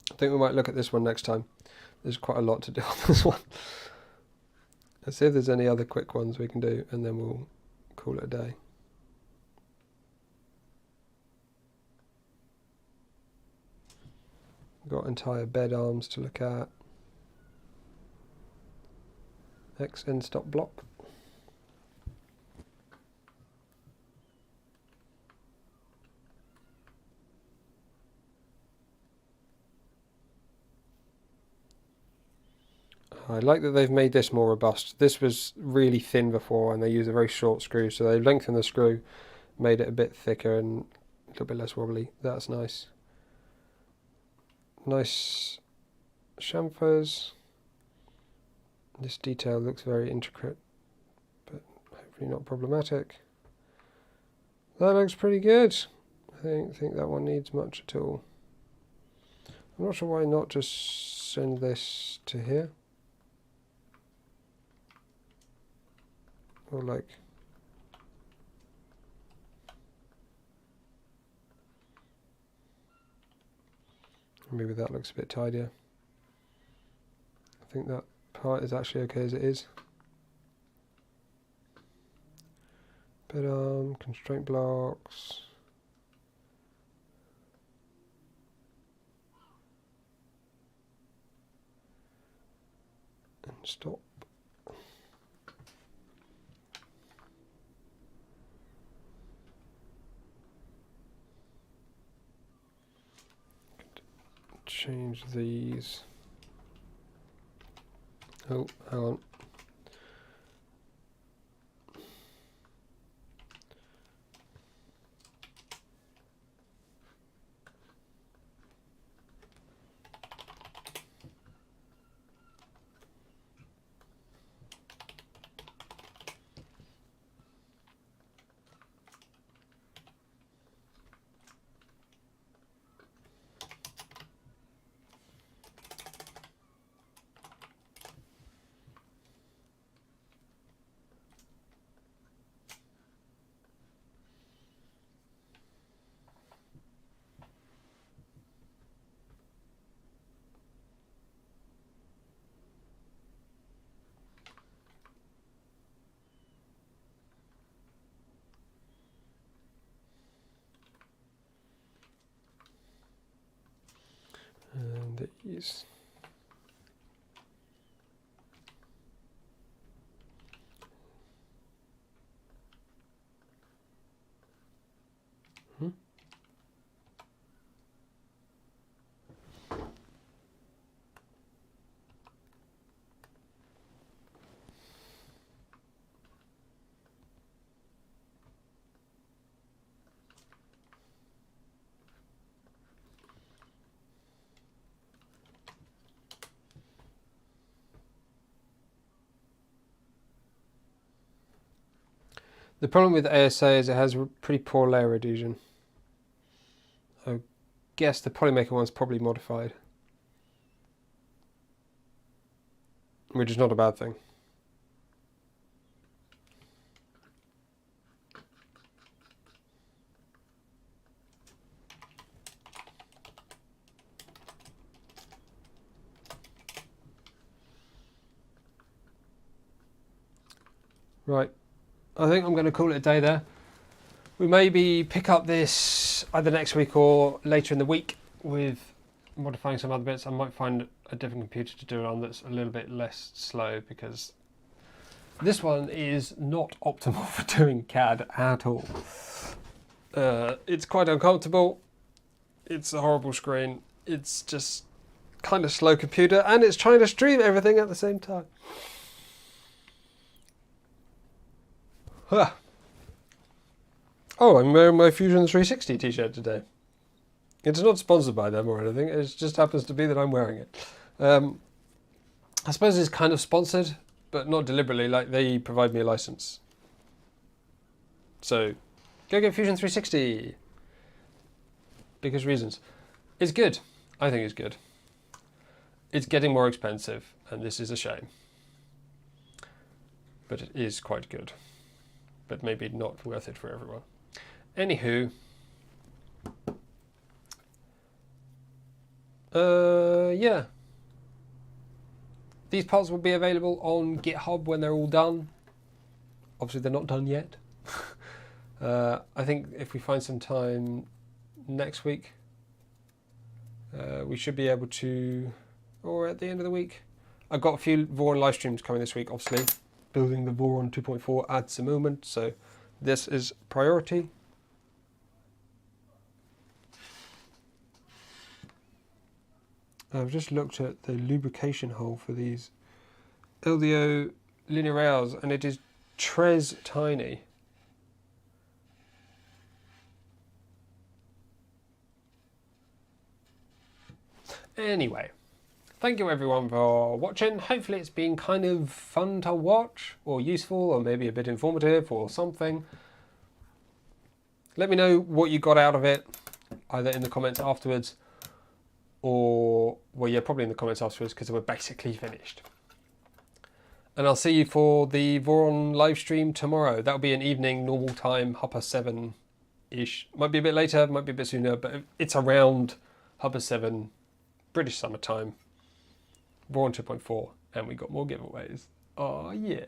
I think we might look at this one next time. There's quite a lot to do on this one. Let's see if there's any other quick ones we can do, and then we'll call it a day. Got entire bed arms to look at. X end stop block. I like that they've made this more robust. This was really thin before and they used a very short screw, so they've lengthened the screw, made it a bit thicker and a little bit less wobbly. That's nice. Nice chamfers. This detail looks very intricate, but hopefully not problematic. That looks pretty good. I think that one needs much at all. I'm not sure why not just send this to here. Or like Maybe that looks a bit tidier. I think that part is actually okay as it is. But constraint blocks. And stop. Change these. Oh, hang on. And these. The problem with ASA is it has pretty poor layer adhesion. I guess the Polymaker one's probably modified, which is not a bad thing. Right. I think I'm going to call it a day there. We maybe pick up this either next week or later in the week with modifying some other bits. I might find a different computer to do it on that's a little bit less slow, because this one is not optimal for doing CAD at all. It's quite uncomfortable. It's a horrible screen. It's just kind of slow computer, and it's trying to stream everything at the same time. Huh. Oh, I'm wearing my Fusion360 t-shirt today. It's not sponsored by them or anything, it just happens to be that I'm wearing it. I suppose it's kind of sponsored, but not deliberately, like they provide me a license. So, go get Fusion360. Biggest reasons. It's good. I think it's good. It's getting more expensive, and this is a shame. But it is quite good. But maybe not worth it for everyone. Anywho, yeah. These parts will be available on GitHub when they're all done. Obviously they're not done yet. I think if we find some time next week, we should be able to, or at the end of the week. I've got a few Voron live streams coming this week, obviously. Building the Voron 2.4 at the moment, so this is priority. I've just looked at the lubrication hole for these LDO linear rails, and it is tres tiny. Anyway, thank you everyone for watching. Hopefully it's been kind of fun to watch, or useful, or maybe a bit informative or something. Let me know what you got out of it, either in the comments afterwards, or, well, yeah, probably in the comments afterwards, because we're basically finished. And I'll see you for the Voron live stream tomorrow. That'll be an evening, normal time, 7:30-ish. Might be a bit later, might be a bit sooner, but it's around 7:30 British summertime, Brawn 2.4, and we got more giveaways. Oh yeah.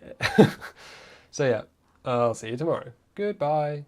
So yeah, I'll see you tomorrow. Goodbye.